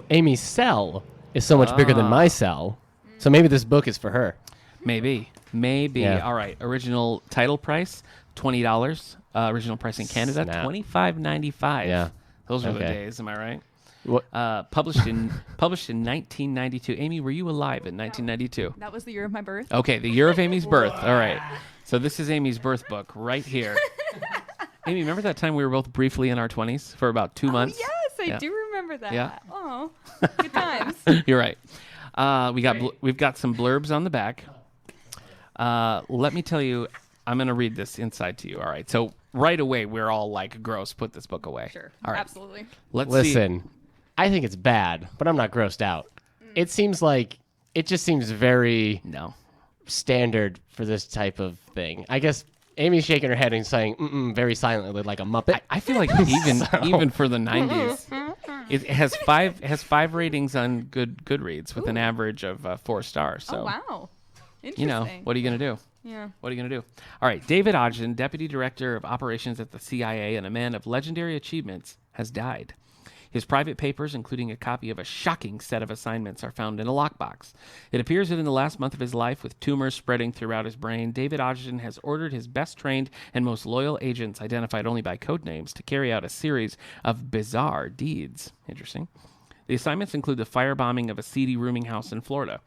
Amy's cell is so much bigger than my cell. So maybe this book is for her. Maybe. Yeah. All right. Original title price $20. Original price in Canada $25.95. Yeah. Those are the days. Am I right? What? Published in 1992. Amy, were you alive in 1992? That was the year of my birth. Okay, the year of Amy's birth. All right. So this is Amy's birth book right here. Amy, remember that time we were both briefly in our 20s for about 2 months? Yes, I do remember that. Yeah. Oh, good times. You're right. We've got some blurbs on the back. Let me tell you, I'm going to read this inside to you. All right. So right away, we're all like, gross, put this book away. Sure. All right. Absolutely. Listen, I think it's bad, but I'm not grossed out. It just seems very standard for this type of thing. I guess Amy's shaking her head and saying very silently like a Muppet. I feel like even for the 90s, it has five ratings on Goodreads with an average of 4 stars. So, oh, wow. Interesting. You know, what are you going to do? Yeah. What are you going to do? All right. David Ogden, Deputy Director of Operations at the CIA and a man of legendary achievements, has died. His private papers, including a copy of a shocking set of assignments, are found in a lockbox. It appears that in the last month of his life, with tumors spreading throughout his brain, David Ogden has ordered his best-trained and most loyal agents, identified only by code names, to carry out a series of bizarre deeds. Interesting. The assignments include the firebombing of a seedy rooming house in Florida,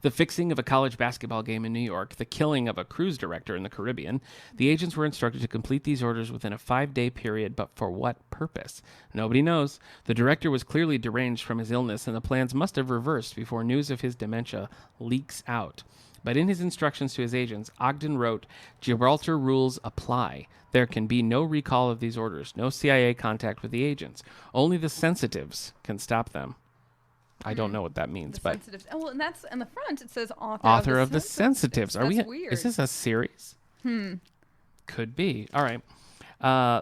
the fixing of a college basketball game in New York, the killing of a cruise director in the Caribbean. The agents were instructed to complete these orders within a 5-day period, but for what purpose? Nobody knows. The director was clearly deranged from his illness, and the plans must have reversed before news of his dementia leaks out. But in his instructions to his agents, Ogden wrote, "Gibraltar rules apply. There can be no recall of these orders, no CIA contact with the agents. Only the sensitives can stop them." I don't know what that means, but sensitives. Oh, well, and that's in the front. It says author of the Sensitives. Are that's we? Weird. Is this a series? Could be. All right.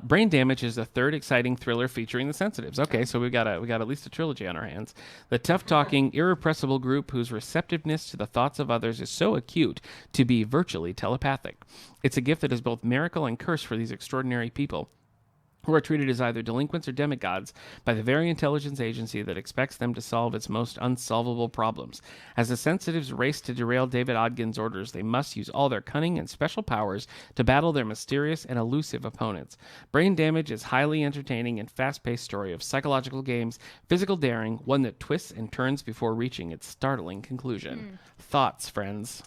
Brain Damage is the third exciting thriller featuring the Sensitives. Okay, so we got at least a trilogy on our hands. The tough-talking, irrepressible group whose receptiveness to the thoughts of others is so acute to be virtually telepathic. It's a gift that is both miracle and curse for these extraordinary people, who are treated as either delinquents or demigods by the very intelligence agency that expects them to solve its most unsolvable problems. As the Sensitives race to derail David Ogden's orders, they must use all their cunning and special powers to battle their mysterious and elusive opponents. Brain Damage is highly entertaining and fast-paced story of psychological games, physical daring, one that twists and turns before reaching its startling conclusion. Thoughts, friends?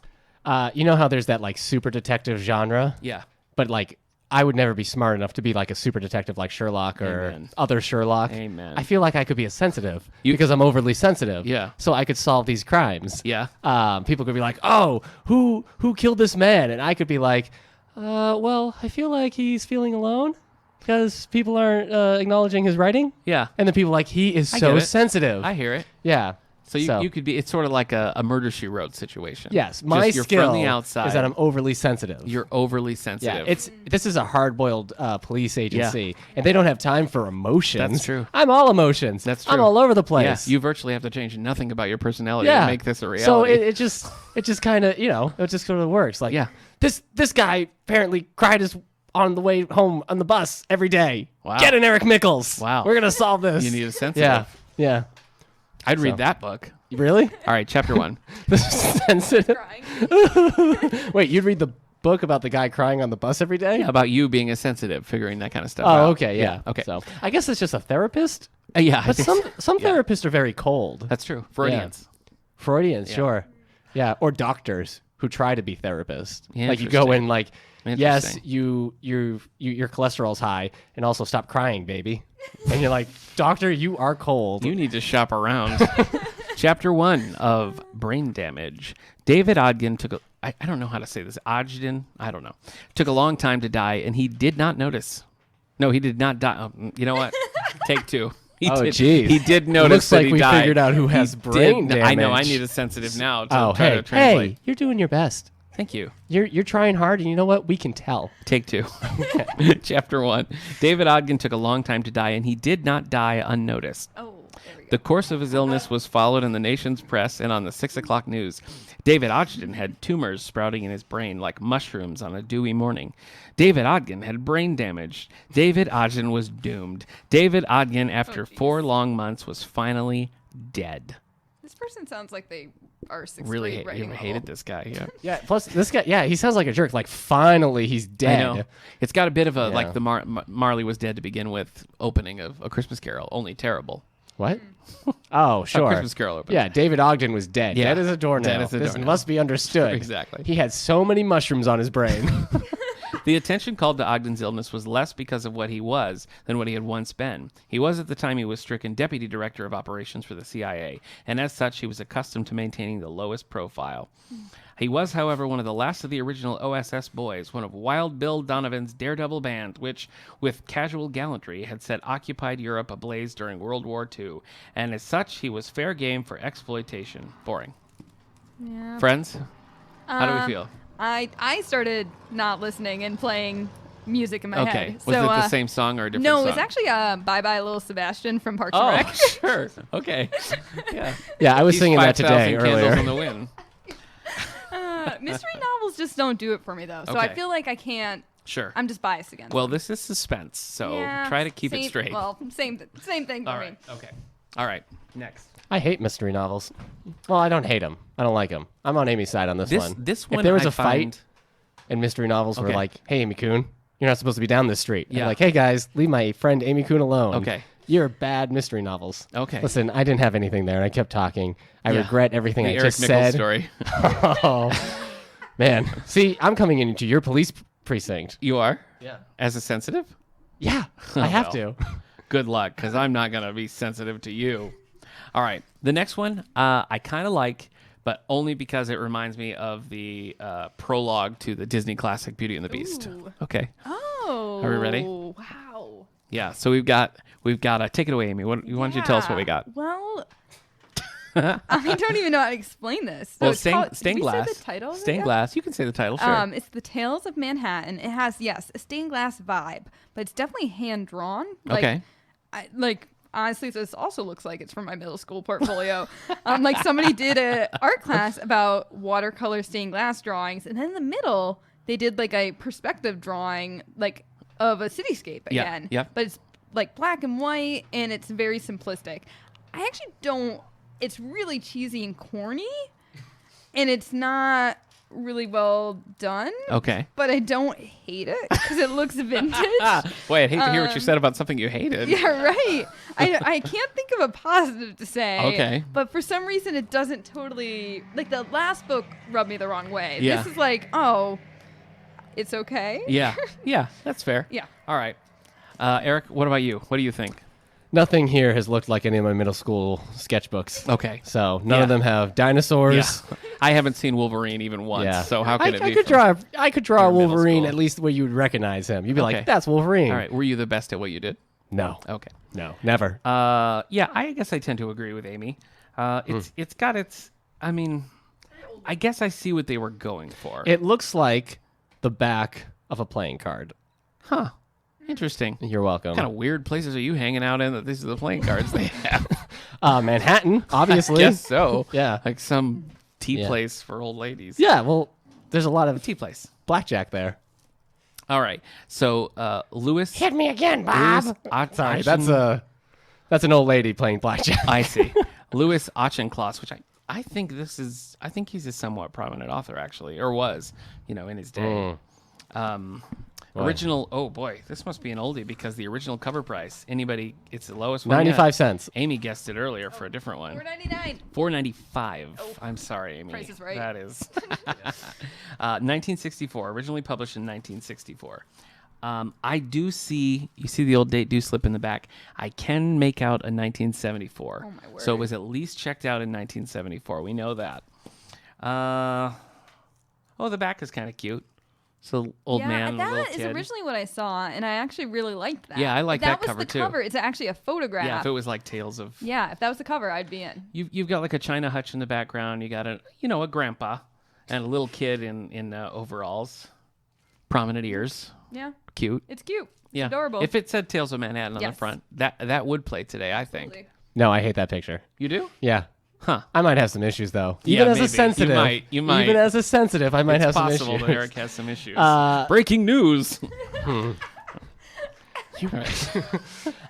You know how there's that like super detective genre? Yeah. But like I would never be smart enough to be like a super detective like Sherlock or other Sherlock. Amen. I feel like I could be a sensitive because I'm overly sensitive. Yeah. So I could solve these crimes. Yeah. People could be like, "Oh, who killed this man?" And I could be like, "Well, I feel like he's feeling alone because people aren't acknowledging his writing." Yeah. And then people are like, "He is so sensitive." I hear it. Yeah. So you could be, it's sort of like a Murder, She Wrote situation. Yes, my you're skill from the outside. is that I'm overly sensitive. You're overly sensitive. Yeah, this is a hard-boiled police agency, and they don't have time for emotions. That's true. I'm all emotions. That's true. I'm all over the place. Yeah, you virtually have to change nothing about your personality to make this a reality. So it just kind of, it just sort of works. Like, this guy apparently cried on the way home on the bus every day. Wow. Get an Eric Mickles. Wow. We're going to solve this. You need a sensitive. Yeah. I'd read that book. Really? All right, chapter 1. Sensitive. Wait, you'd read the book about the guy crying on the bus every day? Yeah, about you being a sensitive, figuring that kind of stuff out. out. Okay, yeah. Okay. So I guess it's just a therapist? Yeah. But some therapists are very cold. That's true. Freudians. Freudians, sure. Yeah, or doctors who try to be therapists. Yeah, like you go in like, yes, your cholesterol's high, and also stop crying, baby. And you're like, doctor, you are cold. You need to shop around. Chapter 1 of Brain Damage. David Ogden took I don't know how to say this. Ogden? I don't know. Took a long time to die, and he did not notice. No, he did not die. Oh, you know what? Take 2. He did notice Looks that like he we died. figured out who has brain damage. I know. I need a sensitive now to try to translate. Hey, you're doing your best. Thank you. You're trying hard, and you know what? We can tell. Take 2. Chapter 1. David Ogden took a long time to die, and he did not die unnoticed. Oh, there we go. The course of his illness was followed in the nation's press and on the 6 o'clock news. David Ogden had tumors sprouting in his brain like mushrooms on a dewy morning. David Ogden had brain damage. David Ogden was doomed. David Ogden, after 4 long months, was finally dead. This person sounds like they are 6th Really grade writing hated this guy. Yeah. Yeah. Plus, this guy. Yeah, he sounds like a jerk. Like, finally, he's dead. I know. It's got a bit of a like the Marley was dead to begin with opening of A Christmas Carol, only terrible. What? Oh, sure. A Christmas Carol opening. Yeah, David Ogden was dead. Yeah. Dead as a doornail. Dead as a This doornail. must be understood. Exactly. He had so many mushrooms on his brain. The attention called to Ogden's illness was less because of what he was than what he had once been. He was at the time he was stricken deputy director of operations for the CIA, and as such he was accustomed to maintaining the lowest profile. He was, however, one of the last of the original OSS boys, one of Wild Bill Donovan's daredevil band, which, with casual gallantry, had set occupied Europe ablaze during World War II, and as such he was fair game for exploitation. Boring. Yeah. Friends, how do we feel? I started not listening and playing music in my Okay. head. Was So, it the same song or a different No, song? it was actually Bye Bye Little Sebastian from Parks Oh, and Rec. sure. Okay. Yeah. Yeah, I was These singing that 5,000 today candles earlier. on the wind. Mystery novels just don't do it for me, though. So I Okay. feel like I can't. Sure. I'm just biased against Well, them. this is suspense, so Yeah, try to keep it same- straight. Well, same thing for All me. right. Okay. All right. Next. I hate mystery novels. Well, I don't hate them. I don't like them. I'm on Amy's side on this one. This one, If there was I a find, fight and mystery novels were Okay. like, hey, Amy Coon, you're not supposed to be down this street. I'm Yeah. like, hey, guys, leave my friend Amy Coon alone. Okay. You're bad mystery novels. Okay. Listen, I didn't have anything there, and I kept talking. I Yeah. regret everything the I Eric just Nichols said. story. Oh, man. See, I'm coming into your police precinct. You are? Yeah. As a sensitive? Yeah, I have well. to. Good luck, because I'm not going to be sensitive to you. All right. The next one I kind of like, but only because it reminds me of the prologue to the Disney classic Beauty and the Beast. Ooh. Okay. Oh. Are we ready? Wow. Yeah. So we've got take it away, Amy. Why don't you tell us what we got? Well, I don't even know how to explain this. So Well, it's called, stained did we glass. say the title of it Stained yet? glass. You can say the title. Sure. It's the Tales of Manhattan. It has, yes, a stained glass vibe, but it's definitely hand drawn. Okay. Honestly, this also looks like it's from my middle school portfolio. Like somebody did a art class about watercolor stained glass drawings, and then in the middle they did like a perspective drawing, like of a cityscape Yeah, again. yeah. But it's like black and white, and it's very simplistic. I actually don't. It's really cheesy and corny, and it's not really well done. Okay. But I don't hate it because it looks vintage. Wait, I hate to hear what you said about something you hated. Yeah, right. I can't think of a positive to say. Okay. But for some reason, it doesn't totally... Like, the last book rubbed me the wrong way. Yeah. This is like, oh, it's okay. Yeah. Yeah, that's fair. Yeah. All right. Eric, what about you? What do you think? Nothing here has looked like any of my middle school sketchbooks. Okay. So none Yeah. of them have dinosaurs. Yeah. I haven't seen Wolverine even once, Yeah. so how could it be? I could draw your middle Wolverine school? at least where you would recognize him. You'd be Okay. like, that's Wolverine. All right. Were you the best at what you did? No. Okay. No. Never. Yeah, I guess I tend to agree with Amy. It's got its. I mean, I guess I see what they were going for. It looks like the back of a playing card. Huh. Interesting. You're welcome. What kind of weird places are you hanging out in that these are the playing cards they have? Manhattan, obviously. Guess so. Yeah. Like some tea Yeah. place for old ladies. Yeah, well, there's a lot of Tea place. blackjack there. All right. So Lewis. Hit me again, Lewis Sorry, that's an old lady playing blackjack. I see. Louis Auchincloss, which I think I think he's a somewhat prominent author actually, or was, in his day. Boy. Original. Oh boy, this must be an oldie because the original cover price. Anybody? It's the lowest one. 95 yet. cents. Amy guessed it earlier for a different one. $4.99. $4.95. Oh. I'm sorry, Amy. Price is right. That is. 1964, originally published in 1964. I do see. You see the old date do slip in the back. I can make out a 1974. Oh, my So it word. was at least checked out in 1974. We know that. The back is kind of cute. So old man and a little that is kid. originally what I saw, and I actually really liked that. Yeah, I like that was cover, the too. cover. It's actually a photograph. Yeah, if it was like Tales of. Yeah, if that was the cover, I'd be in. You've got like a China hutch in the background. You got a grandpa, And a little kid in overalls, prominent ears, Yeah, cute. it's cute. It's Yeah, adorable. If it said Tales of Manhattan on the Yes. front, that would play today, I think. Totally. No, I hate that picture. You do? Yeah. Huh. I might have some issues, though. Yeah, Even as maybe. a sensitive. You might. Even as a sensitive, I might It's have some possible issues. that Eric has some issues. Uh, Breaking news. I'm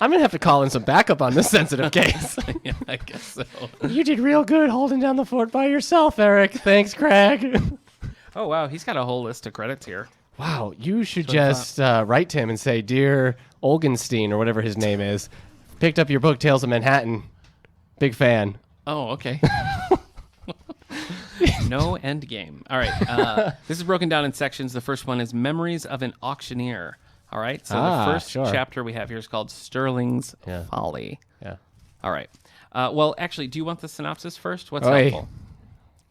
going to have to call in some backup on this sensitive case. Yeah, I guess so. You did real good holding down the fort by yourself, Eric. Thanks, Craig. Oh, wow. He's got a whole list of credits here. Wow, you should what I just write to him and say, Dear Olgenstein, or whatever his name is, picked up your book, Tales of Manhattan. Big fan. Oh, okay. No end game. All right. This is broken down in sections. The first one is Memories of an Auctioneer. All right. So the first sure. chapter we have here is called Sterling's Yeah. Folly. Yeah. All right. Well, actually, do you want the synopsis first? What's Oi. helpful?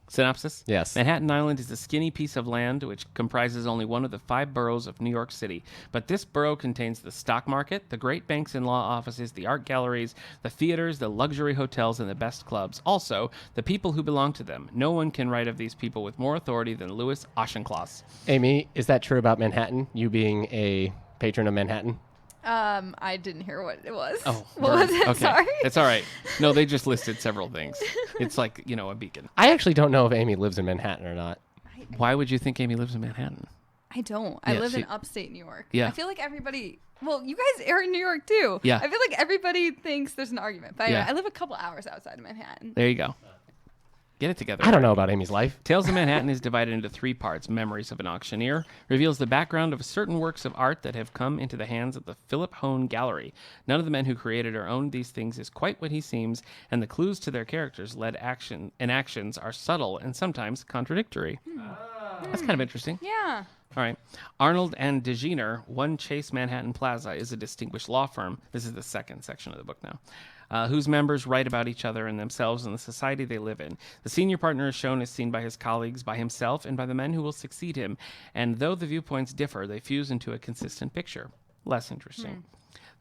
Synopsis? Yes. Manhattan Island is a skinny piece of land which comprises only one of the 5 boroughs of New York City. But this borough contains the stock market, the great banks and law offices, the art galleries, the theaters, the luxury hotels, and the best clubs. Also, the people who belong to them. No one can write of these people with more authority than Louis Auchincloss. Amy, is that true about Manhattan? You being a patron of Manhattan? I didn't hear what it was. Oh, what was it? Okay. Sorry. It's all right. No, they just listed several things. It's like, a beacon. I actually don't know if Amy lives in Manhattan or not. Why would you think Amy lives in Manhattan? I don't. I Yeah, live she- in upstate New York. Yeah. I feel like everybody. Well, you guys are in New York too. Yeah. I feel like everybody thinks there's an argument. But anyway, Yeah. I live a couple hours outside of Manhattan. There you go. Get it together. I don't know about Amy's life. Tales of Manhattan is divided into 3 parts. Memories of an Auctioneer reveals the background of certain works of art that have come into the hands of the Philip Hone Gallery. None of the men who created or owned these things is quite what he seems, and the clues to their characters' actions are subtle and sometimes contradictory. That's kind of interesting. Yeah. All right. Arnold and DeGener, One Chase Manhattan Plaza, is a distinguished law firm. This is the second section of the book now. Whose members write about each other and themselves and the society they live in. The senior partner is shown as seen by his colleagues, by himself, and by the men who will succeed him. And though the viewpoints differ, they fuse into a consistent picture. Less interesting.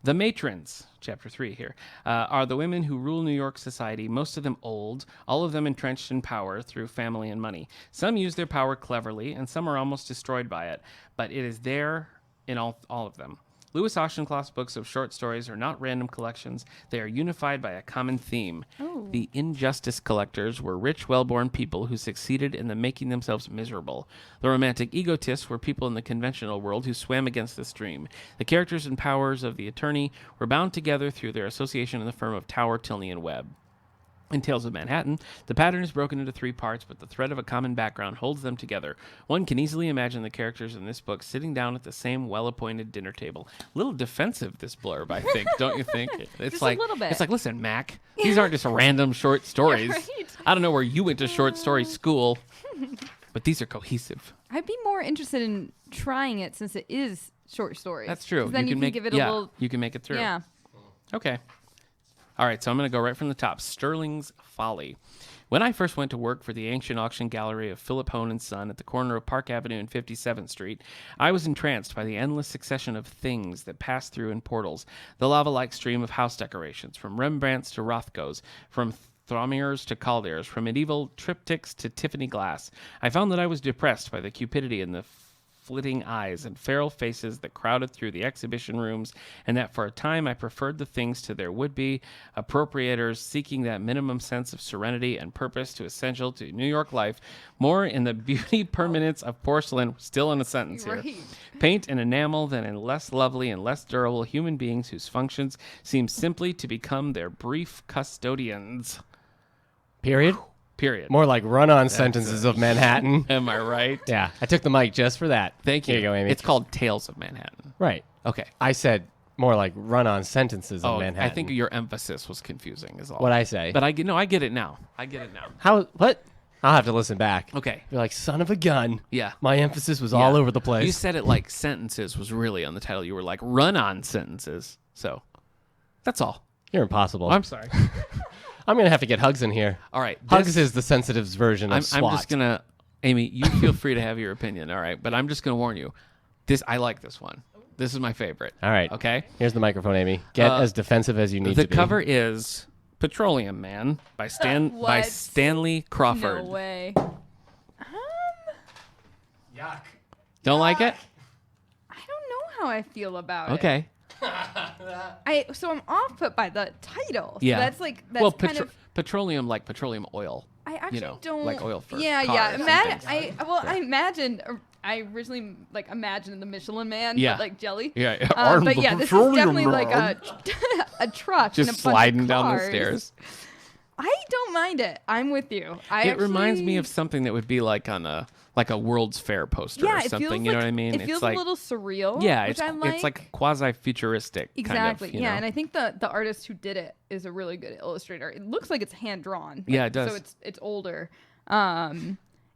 The matrons, chapter 3 here, are the women who rule New York society, most of them old, all of them entrenched in power through family and money. Some use their power cleverly, and some are almost destroyed by it, but it is there in all of them. Louis Auchincloss books of short stories are not random collections. They are unified by a common theme. Oh. The injustice collectors were rich, well-born people who succeeded in making themselves miserable. The romantic egotists were people in the conventional world who swam against the stream. The characters and powers of the attorney were bound together through their association in the firm of Tower, Tilney, and Webb. In Tales of Manhattan, the pattern is broken into 3 parts, but the thread of a common background holds them together. One can easily imagine the characters in this book sitting down at the same well-appointed dinner table. A little defensive, this blurb, I think, don't you think? It's Just like, a little bit. It's like, listen, Mac, these aren't just random short stories. right. I don't know where you went to short story school, but these are cohesive. I'd be more interested in trying it since it is short stories. That's true. 'Cause then you can give it a little. you can make it through. Yeah. Okay. All right, so I'm going to go right from the top. Sterling's Folly. When I first went to work for the ancient auction gallery of Philip Hone and Son at the corner of Park Avenue and 57th Street, I was entranced by the endless succession of things that passed through in portals, the lava-like stream of house decorations, from Rembrandts to Rothkos, from Thomier's to Calder's, from medieval triptychs to Tiffany glass. I found that I was depressed by the cupidity and the flitting eyes and feral faces that crowded through the exhibition rooms, and that for a time I preferred the things to their would-be appropriators seeking that minimum sense of serenity and purpose to essential to New York life, more in the beauty permanence of porcelain, still in a sentence here, Right. paint and enamel than in less lovely and less durable human beings whose functions seem simply to become their brief custodians. Period. Period. More like run-on sentences of Manhattan. Am I right? Yeah, I took the mic just for that. Thank you. Here you go, Amy. It's called Tales of Manhattan. right. Okay. I said more like run-on sentences of Manhattan. I think your emphasis was confusing is all. What I say. But I get it now. I get it now. How? What? I'll have to listen back. Okay. You're like, son of a gun. Yeah. My emphasis was all Yeah. over the place. You said it like sentences was really on the title. You were like run-on sentences. So that's all. You're impossible. I'm sorry. I'm going to have to get Hugs in here. All right. Hugs is the sensitive's version of I'm SWAT. just going to, Amy, you feel free to have your opinion. All right. But I'm just going to warn you. I like this one. This is my favorite. All right. Okay. Here's the microphone, Amy. Get as defensive as you need The to be. cover is Petroleum Man by What? Stanley Crawford. No way. Don't like it? I don't know how I feel about it. Okay. So I'm off put by the title. So Yeah. that's well, kind of. petroleum, like petroleum oil. I actually don't like oil for Yeah, cars yeah. and I imagined. I originally imagined the Michelin Man, Yeah. but like jelly. Yeah. But yeah, this is definitely like a truck Just and a sliding bunch of down the cars. stairs. I don't mind it. I'm with you. It reminds me of something that would be like on a World's Fair poster or it something. feels You know like- what I mean? It feels it's like, a little surreal. yeah, which I like. it's like quasi-futuristic. Exactly. Kind of, yeah, and I think the artist who did it is a really good illustrator. It looks like it's hand drawn. Yeah, it does. So it's older.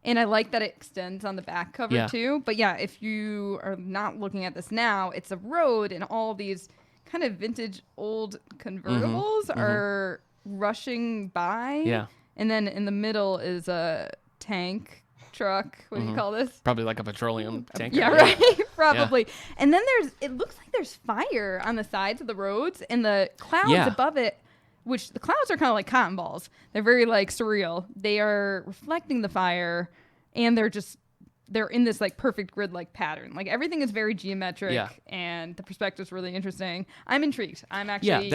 And I like that it extends on the back cover Yeah. too. But yeah, if you are not looking at this now, it's a road and all these kind of vintage old convertibles are rushing by. Yeah. And then in the middle is a tank truck. What do you call this? Probably like a petroleum tanker. Yeah, right. Probably. And then it looks like there's fire on the sides of the roads and the clouds Yeah. above it, which the clouds are kind of like cotton balls. They're very like surreal. They are reflecting the fire and they're in this like perfect grid like pattern. Like everything is very geometric Yeah. and the perspective's really interesting. I'm intrigued. I'm actually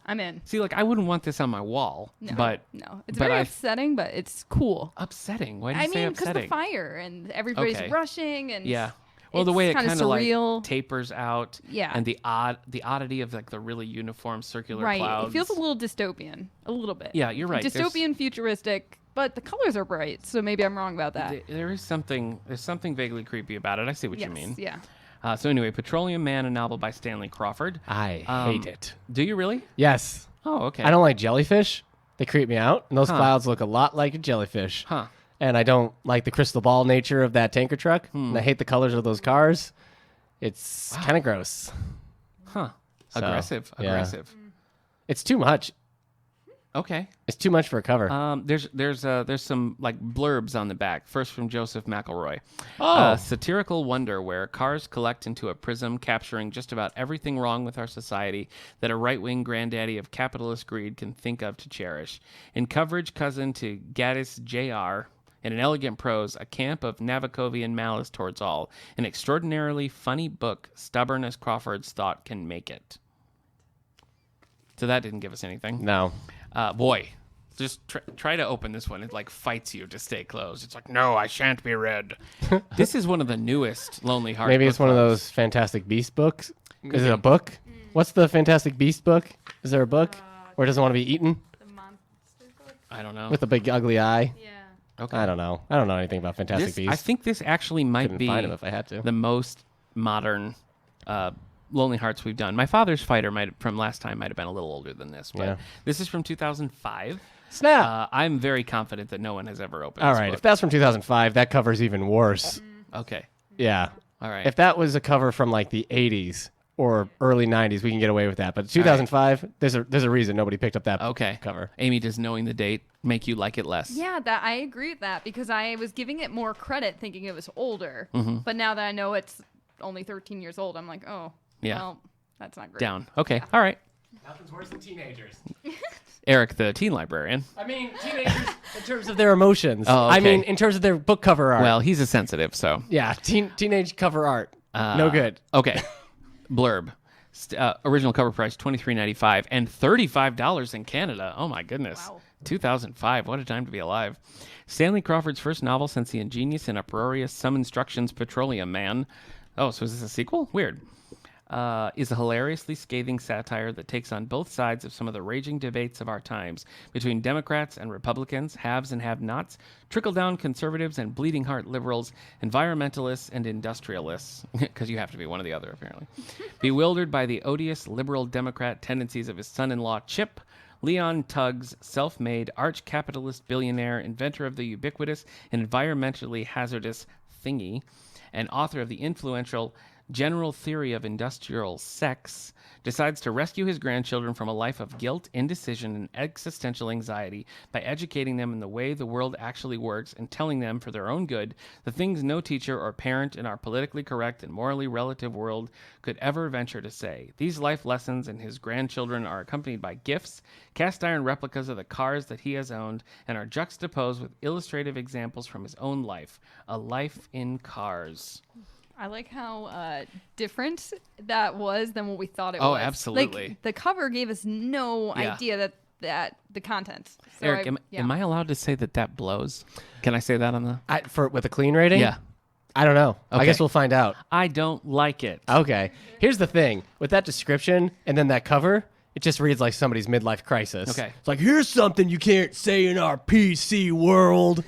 I'm in. See, like I wouldn't want this on my wall, No, but no. It's but very I- upsetting, but it's cool. upsetting. Why do you I say mean, because upsetting? the fire and everybody's Okay. rushing and Yeah. Well, the way it kind of kind of like surreal. tapers out, Yeah. and the oddity of like the really uniform circular Right. clouds. It feels a little dystopian. A little bit. Yeah, you're right. Dystopian, futuristic, but the colors are bright, so maybe I'm wrong about that. There's something vaguely creepy about it. I see what Yes, you mean. yeah. So anyway, Petroleum Man, a novel by Stanley Crawford. I Um, hate it. Do you really? Yes. Oh, okay. I don't like jellyfish. They creep me out. And those Huh. clouds look a lot like a jellyfish. Huh. And I don't like the crystal ball nature of that tanker truck. And I hate the colors of those cars. It's kind of gross. Huh. So, Aggressive. yeah. Aggressive. It's too much. Okay. It's too much for a cover. There's some like blurbs on the back. First from Joseph McElroy. Oh. Satirical wonder where cars collect into a prism capturing just about everything wrong with our society that a right-wing granddaddy of capitalist greed can think of to cherish. In coverage cousin to Gaddis Jr., in an elegant prose, a camp of Nabokovian malice towards all. An extraordinarily funny book, stubborn as Crawford's thought can make it. So that didn't give us anything. No. Boy, just try to open this one. It like fights you to stay closed. It's like, no, I shan't be read. This is one of the newest Lonely Hearts. Maybe book it's one of clubs. those Fantastic Beast books. Is it a book? What's the Fantastic Beast book? Is there a book? Or does it want to be eaten The monster book? I don't know. with a big ugly eye? Yeah. Okay. I don't know. I don't know anything about Fantastic This, Beasts. I think this actually might Couldn't be find them if I had to. the most modern Lonely Hearts we've done. My Father's Fighter from last time might have been a little older than this, but Yeah. this is from 2005. Snap. I'm very confident that no one has ever opened All this right. book. If that's from 2005, that cover's even worse. Okay. Yeah. All right. If that was a cover from like the 80s or early 90s, we can get away with that. But 2005, there's a reason nobody picked up that Okay. cover. Amy, does knowing the date make you like it less? Yeah, that I agree with that because I was giving it more credit thinking it was older. But now that I know it's only 13 years old, I'm like, oh, Yeah. well, that's not great. Down. Okay. All right. Nothing's worse than teenagers. Eric, the teen librarian. I mean, teenagers in terms of their emotions. Oh, I okay. mean, in terms of their book cover art. Well, he's a sensitive, so. yeah, teenage cover art. No good. Okay. Blurb. Original cover price $23.95 and $35 in Canada. Oh my goodness. Wow. 2005. What a time to be alive. Stanley Crawford's first novel since the ingenious and uproarious Some Instructions Petroleum Man. Oh, so is this a sequel? Weird. Is a hilariously scathing satire that takes on both sides of some of the raging debates of our times between Democrats and Republicans, haves and have-nots, trickle-down conservatives and bleeding-heart liberals, environmentalists and industrialists, because you have to be one or the other, apparently. Bewildered by the odious liberal Democrat tendencies of his son-in-law, Chip, Leon Tugg's self-made arch-capitalist billionaire, inventor of the ubiquitous and environmentally hazardous thingy, and author of the influential General Theory of Industrial Sex, decides to rescue his grandchildren from a life of guilt, indecision, and existential anxiety by educating them in the way the world actually works and telling them, for their own good, the things no teacher or parent in our politically correct and morally relative world could ever venture to say. These life lessons in his grandchildren are accompanied by gifts, cast iron replicas of the cars that he has owned, and are juxtaposed with illustrative examples from his own life. A life in cars. I like how different that was than what we thought it Oh, was. absolutely. Like, the cover gave us no Yeah. idea that the content. So Eric, am I allowed to say that blows? Can I say that on the? With a clean rating? Yeah. I don't know. I Okay. guess we'll find out. I don't like it. Okay. Here's the thing. With that description and then that cover, it just reads like somebody's midlife crisis. Okay. It's like, here's something you can't say in our PC world.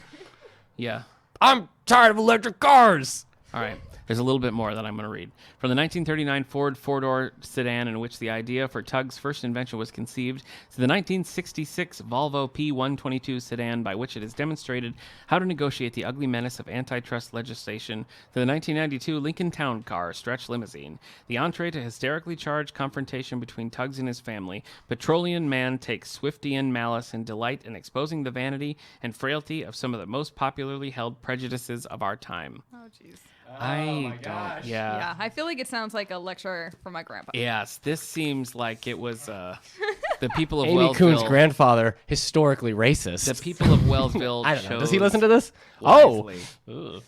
Yeah. I'm tired of electric cars. All right. There's a little bit more that I'm going to read. From the 1939 Ford four-door sedan in which the idea for Tug's first invention was conceived, to the 1966 Volvo P122 sedan by which it has demonstrated how to negotiate the ugly menace of antitrust legislation, to the 1992 Lincoln Town Car stretch limousine, the entree to hysterically charged confrontation between Tuggs and his family, Petroleum Man takes Swiftian malice and delight in exposing the vanity and frailty of some of the most popularly held prejudices of our time. Oh, jeez. I don't. Yeah. Yeah, I feel like it sounds like a lecture from my grandpa. Yes, this seems like it was the people of Amy Coon's Wellsville. grandfather, historically racist. The people of Wellsville. I don't know. chose Does he listen to this? wisely. Oh.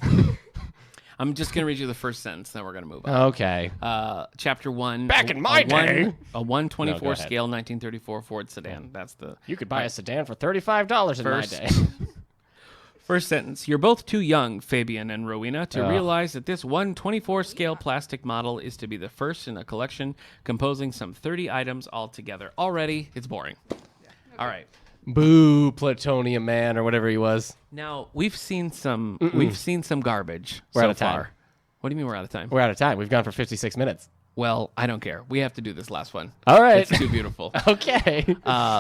I'm just going to read you the first sentence, then we're going to move on. Okay. Chapter 1. Back in my day. A 124 No, go ahead. scale 1934 Ford sedan. That's the You could buy a sedan for $35 in First. my day. first sentence. You're both too young, Fabian and Rowena, to realize that this 124 scale plastic model is to be the first in a collection composing some 30 items altogether. Already, it's boring. All right. Boo, Plutonium Man, or whatever he was. Now we've seen some garbage We're so out of time. far. What do you mean we're out of time? We're out of time. We've gone for 56 minutes. Well, I don't care. We have to do this last one. All right. It's too beautiful. Okay.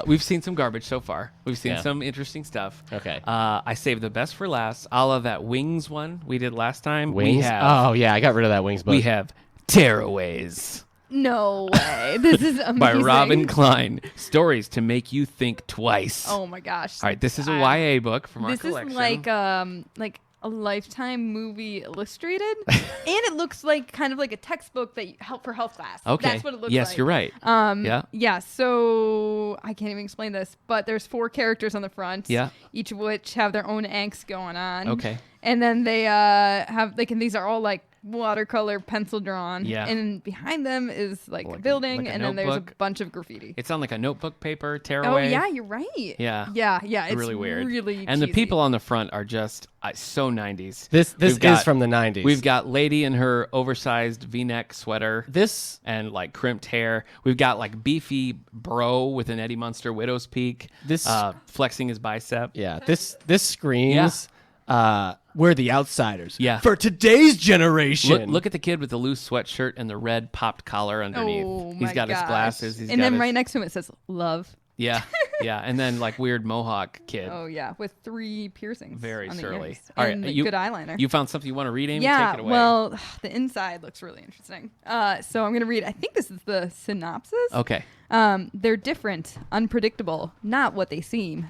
We've seen some garbage so far. We've seen Yeah. some interesting stuff. Okay. I saved the best for last. A la that Wings one we did last time. Wings? We have, Oh, yeah. I got rid of that Wings book. we have Tearaways No way. This is amazing. by Robin Klein. Stories to make you think twice. Oh my gosh. All right. This is a YA book from our This collection. is like a Lifetime movie illustrated, and it looks like kind of like a textbook that you help for health class. Okay. That's what it looks yes, like. you're right. Yeah. Yeah, so I can't even explain this, but there's 4 characters on the front. Yeah. Each of which have their own angst going on. Okay. And then they have and these are all like watercolor pencil drawn. Yeah. And behind them is like Like a a- building, like a and then there's a notebook. bunch of graffiti. It's on like a notebook paper, Oh tearaway. yeah, you're right. Yeah. Yeah. It's really weird. Really and the cheesy. people on the front are just so 90s. This We've is got- from the 90s. We've got lady in her oversized V-neck sweater this. and like crimped hair. We've got like beefy bro with an Eddie Munster widow's peak. This- flexing his bicep. Yeah. This screams. We're the outsiders. Yeah. For today's generation. Look at the kid with the loose sweatshirt and the red popped collar underneath. Oh He's my got his gosh. glasses. He's and got then his, right next to him it says love. Yeah, yeah, and then like weird mohawk kid. Oh yeah, with 3 piercings. Very on the surly. ears. All right, and you- good eyeliner. You found something you want to read, Amy? yeah. Take it away. Well, the inside looks really interesting. So I'm gonna read. I think this is the synopsis. Okay. They're different, unpredictable, not what they seem. ...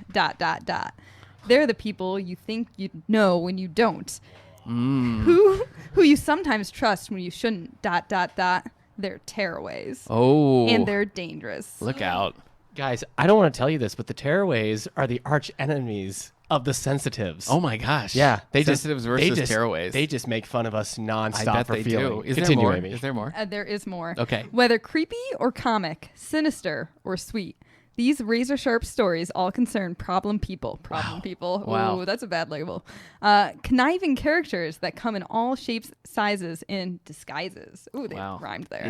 They're the people you think you know when you don't. Who you sometimes trust when you shouldn't. ... They're tearaways. Oh. And they're dangerous. Look out. Guys, I don't want to tell you this, but the tearaways are the arch enemies of the sensitives. Oh my gosh. Yeah, Sensitives versus tearaways. They just make fun of us nonstop I bet for they feeling. do. Is Continue, there more? Amy. Is there more? There is more. Okay. Whether creepy or comic, sinister or sweet, these razor-sharp stories all concern problem people. Problem people. Wow. Ooh, that's a bad label. Conniving characters that come in all shapes, sizes, and disguises. Ooh, they Wow. rhymed there.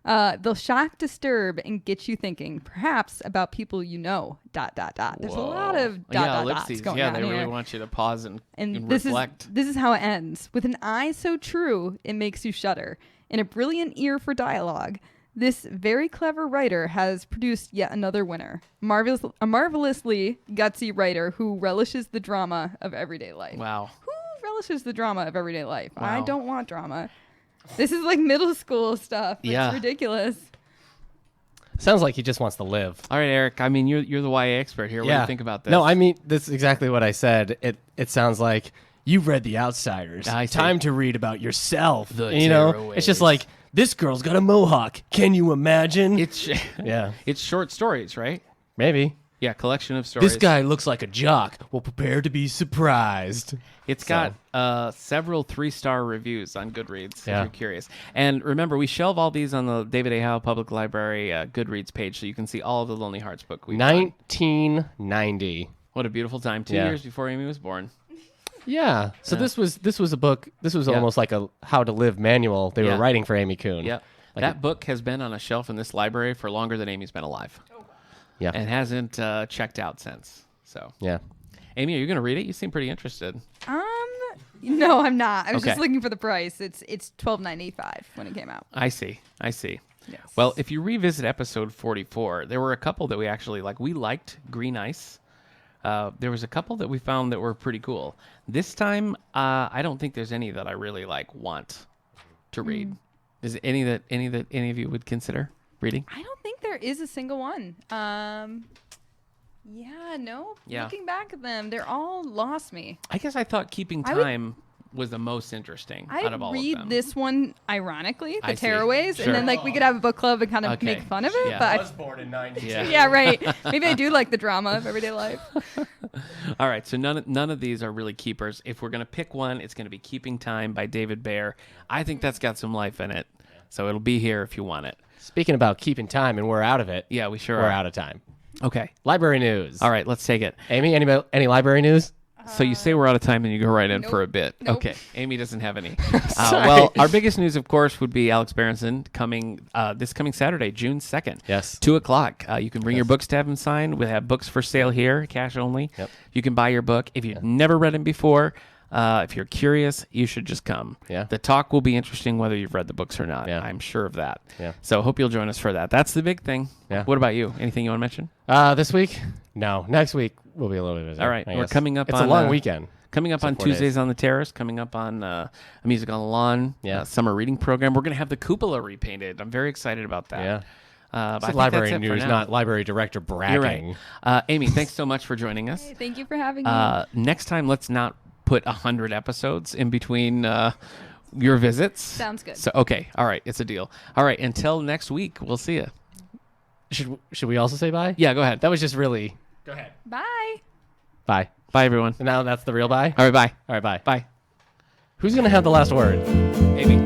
Yeah. They'll shock, disturb, and get you thinking, perhaps about people you know. ... There's a lot of dots ellipses. going Yeah, on they here. really want you to pause and This reflect. is how it ends. With an eye so true, it makes you shudder. And a brilliant ear for dialogue, this very clever writer has produced yet another winner. A marvelously gutsy writer who relishes the drama of everyday life. Wow. Who relishes the drama of everyday life? I Wow. don't want drama. This is like middle school stuff. Yeah. It's ridiculous. Sounds like he just wants to live. All right, Eric. I mean, you're the YA expert here. What do you think about this? No, I mean, that's exactly what I said. It sounds like you've read The Outsiders. I see. Time to read about yourself. The you know, tearaways. it's just like, this girl's got a mohawk. Can you imagine? It's yeah, it's short stories, right? maybe. Yeah, collection of stories. This guy looks like a jock. Well, prepare to be surprised. It's got several 3-star reviews on Goodreads, Yeah. if you're curious. And remember, we shelve all these on the David A. Howe Public Library Goodreads page, so you can see all of the Lonely Hearts book we've done. 1990. What a beautiful time. 2 Yeah. years before Amy was born. Yeah. So this was a book. This was almost like a how to live manual they Yeah. were writing for Amy Kuhn. Yeah. That book has been on a shelf in this library for longer than Amy's been alive. Yeah. And hasn't checked out since. So, Yeah. Amy, are you going to read it? You seem pretty interested. No, I'm not. I was Okay. just looking for the price. It's $12.95 when it came out. I see. Yes. Well, if you revisit episode 44, there were a couple that we actually like. We liked Green Ice. There was a couple that we found that were pretty cool. This time, I don't think there's any that I really want to read. Is there any that any of you would consider reading? I don't think there is a single one. Yeah. Looking back at them, they're all lost me. I guess I thought Keeping I would- Time was the most interesting out I'd of all of read them. this one ironically, I the see. tearaways, Sure. and then like we could have a book club and kind of Okay. make fun of it. Yeah. But I was born in 92. Yeah. yeah, right. Maybe I do like the drama of everyday life. All right, so none of these are really keepers. If we're going to pick one, it's going to be Keeping Time by David Baer. I think that's got some life in it. So it'll be here if you want it. Speaking about keeping time, and we're out of it. Yeah, we sure We're are. out of time. Okay. Library news. All right, let's take it. Amy, any library news? So you say we're out of time and you go right in for a bit. Nope. Okay. Amy doesn't have any. Sorry. Well, our biggest news, of course, would be Alex Berenson coming this coming Saturday, June 2nd. Yes. 2:00. You can bring your books to have them signed. We have books for sale here, cash only. Yep. You can buy your book. If you've never read them before, if you're curious, you should just come. Yeah. The talk will be interesting whether you've read the books or not. Yeah. I'm sure of that. Yeah. So hope you'll join us for that. That's the big thing. Yeah. What about you? Anything you want to mention? This week? No. Next week will be a little bit busier. All right. I We're guess. coming up It's on a long uh, weekend. Coming up on 4 days. Tuesdays on the Terrace, coming up on a Music on the Lawn, Yeah. summer reading program. We're going to have the cupola repainted. I'm very excited about that. Yeah. But I It's think library that's it for news, now. not library director bragging. You're right. Amy, thanks so much for joining us. Hey, thank you for having me. Next time, let's not put 100 episodes in between your visits. Sounds good. So okay, all right, it's a deal. All right, until next week, we'll see you. Should we also say bye? Yeah, go ahead. That was just really. Go ahead. Bye. Bye. Bye, everyone. And now that's the real bye? All right, bye. All right, bye. Bye. Who's going to have the last word? Amy.